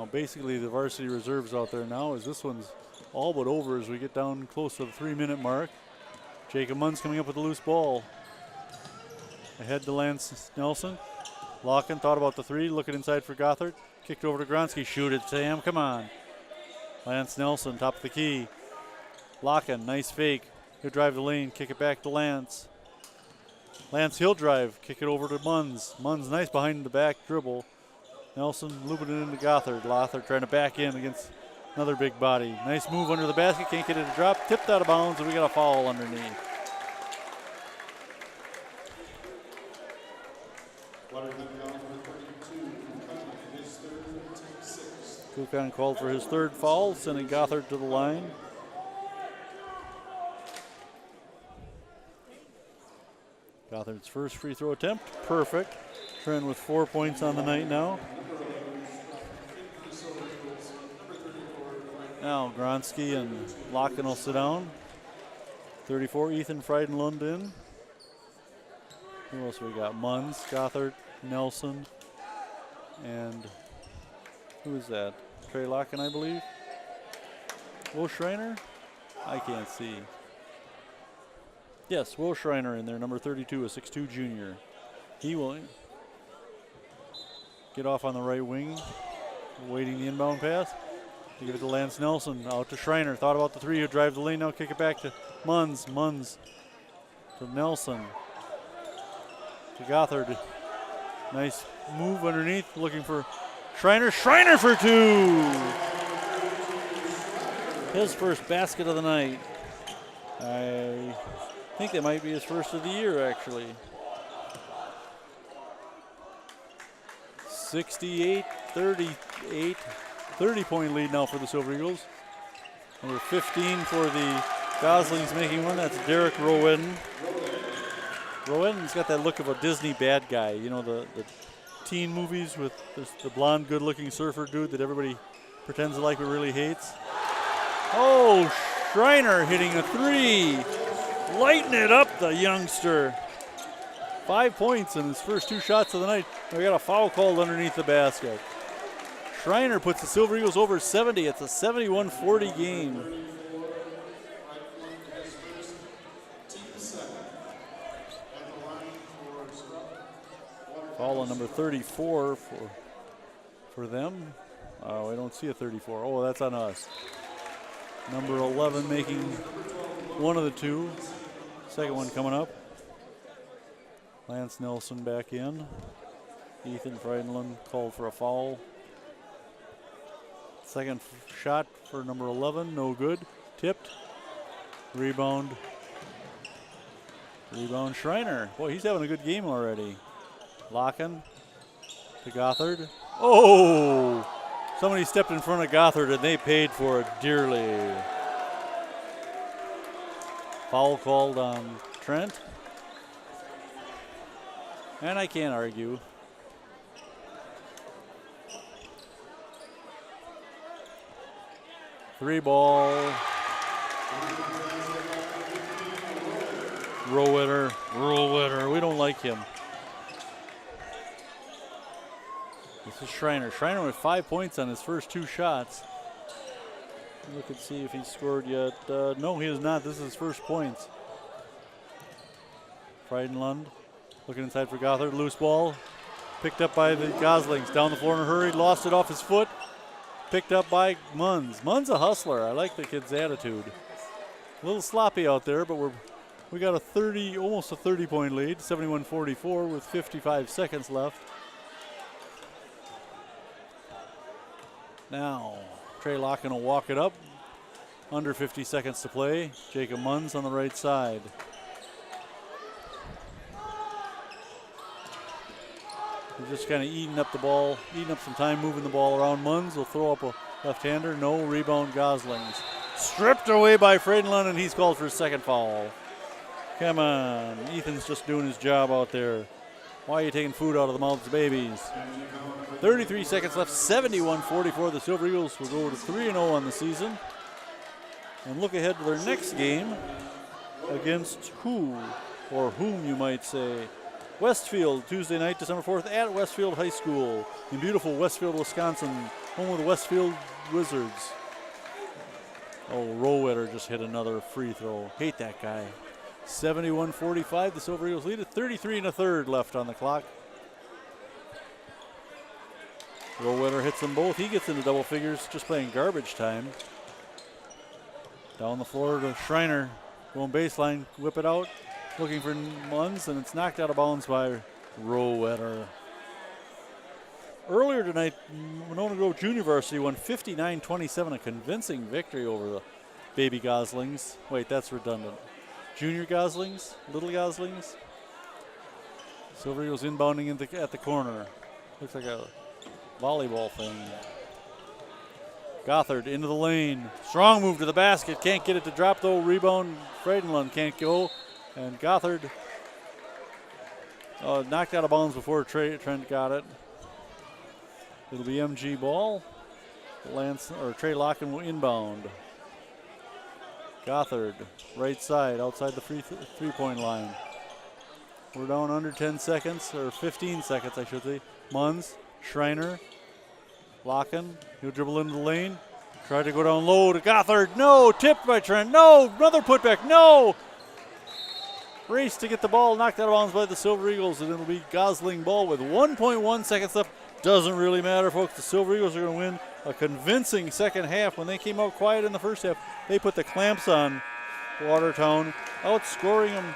Now basically the varsity reserves out there now, as this one's all but over as we get down close to the 3-minute mark. Jacob Munns coming up with a loose ball. Ahead to Lance Nelson. Locken thought about the three, looking inside for Gothard. Kicked over to Gronsky, shoot it, Sam, come on. Lance Nelson, top of the key. Locken, nice fake. He'll drive the lane, kick it back to Lance. Lance, he'll drive, kick it over to Munns. Munns, nice behind the back dribble. Nelson looping it into Gothard. Lothard trying to back in against another big body. Nice move under the basket, can't get it to drop. Tipped out of bounds, and we got a foul underneath. Kukan called for his third foul, sending Gothard to the line. Gothard's first free throw attempt, perfect. Trent with 4 points on the night now. Now Gronsky and Locken will sit down. 34, Ethan Freidenlund in. Who else we got? Munns, Gothard, Nelson, and who is that? Trey Locken, I believe. Will Schreiner? I can't see. Yes, Will Schreiner in there, number 32, a 6'2 junior. He will get off on the right wing, waiting the inbound pass. To give it to Lance Nelson, out to Schreiner. Thought about the three, he'll drive the lane now, kick it back to Munns. Munns to Nelson. To Gothard. Nice move underneath, looking for Schreiner. Schreiner for two! His first basket of the night. I think that might be his first of the year, actually. 68-38, 30-point lead now for the Silver Eagles. Number 15 for the Goslings making one. That's Derek Roweden. Roweden's got that look of a Disney bad guy. You know, the teen movies with the blonde, good-looking surfer dude that everybody pretends like but really hates. Oh, Schreiner hitting a three. Lighting it up, the youngster. 5 points in his first two shots of the night. We got a foul called underneath the basket. Schreiner puts the Silver Eagles over 70. It's a 71-40 game. Foul on number 34 for them. Oh, I don't see a 34. Oh, that's on us. Number 11 making one of the two. Second one coming up. Lance Nelson back in. Ethan Freidenlund called for a foul. Second shot for number 11, no good. Tipped. Rebound. Rebound Schreiner. Boy, he's having a good game already. Locken to Gothard. Oh! Somebody stepped in front of Gothard and they paid for it dearly. Foul called on Trent. And I can't argue. Three ball. Rule-witter. We don't like him. This is Schreiner. Schreiner with 5 points on his first two shots. Look and see if he's scored yet. No, he has not. This is his first points. Freidenlund looking inside for Gothard. Loose ball. Picked up by the Goslings. Down the floor in a hurry. Lost it off his foot. Picked up by Munns. Munns a hustler. I like the kid's attitude. A little sloppy out there, but we got almost a 30-point lead. 71-44 with 55 seconds left. Now, Trey Locken will walk it up. Under 50 seconds to play. Jacob Munns on the right side. He's just kind of eating up the ball, eating up some time moving the ball around. Munns will throw up a left-hander. No, rebound Goslings. Stripped away by Freidenlund, and he's called for his second foul. Come on, Ethan's just doing his job out there. Why are you taking food out of the mouths of babies? 33 seconds left, 71-44. The Silver Eagles will go to 3-0 on the season. And look ahead to their next game against who, or whom you might say. Westfield, Tuesday night, December 4th at Westfield High School in beautiful Westfield, Wisconsin. home of the Westfield Wizards. Oh, Rowetter just hit another free throw. Hate that guy. 71-45, the Silver Eagles lead at 33 1/3 left on the clock. Rowetter hits them both. He gets into double figures, just playing garbage time. Down the floor to Schreiner. Going baseline, whip it out. Looking for Munns, and it's knocked out of bounds by Rowetter. Earlier tonight, Monona Grove Junior Varsity won 59-27, a convincing victory over the Baby Goslings. Wait, that's redundant. Junior Goslings, Little Goslings. Silver Eagles inbounding at the corner. Looks like a volleyball thing. Gothard into the lane. Strong move to the basket. Can't get it to drop though. Rebound. Freidenlund can't go. And Gothard knocked out of bounds before Trent got it. It'll be MG ball. Trey Locken will inbound. Gothard, right side, outside the three-point line. We're down under 10 seconds, or 15 seconds, I should say. Munns, Schreiner, Locken. He'll dribble into the lane. Tried to go down low to Gothard. No, tipped by Trent. No, another putback. No. Race to get the ball knocked out of bounds by the Silver Eagles, and it'll be Gosling ball with 1.1 seconds left. Doesn't really matter, folks. The Silver Eagles are going to win a convincing second half. When they came out quiet in the first half, they put the clamps on Watertown, outscoring them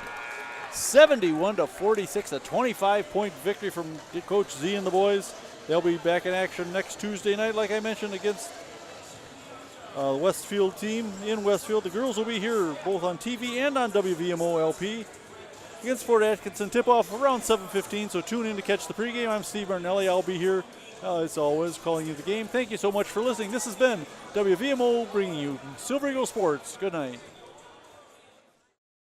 71-46, a 25-point victory from Coach Z and the boys. They'll be back in action next Tuesday night, like I mentioned, against the Westfield team in Westfield. The girls will be here both on TV and on WVMO LP against Fort Atkinson. Tip-off around 7:15, so tune in to catch the pregame. I'm Steve Martinelli. I'll be here, as always, calling you the game. Thank you so much for listening. This has been WVMO bringing you Silver Eagle Sports. Good night.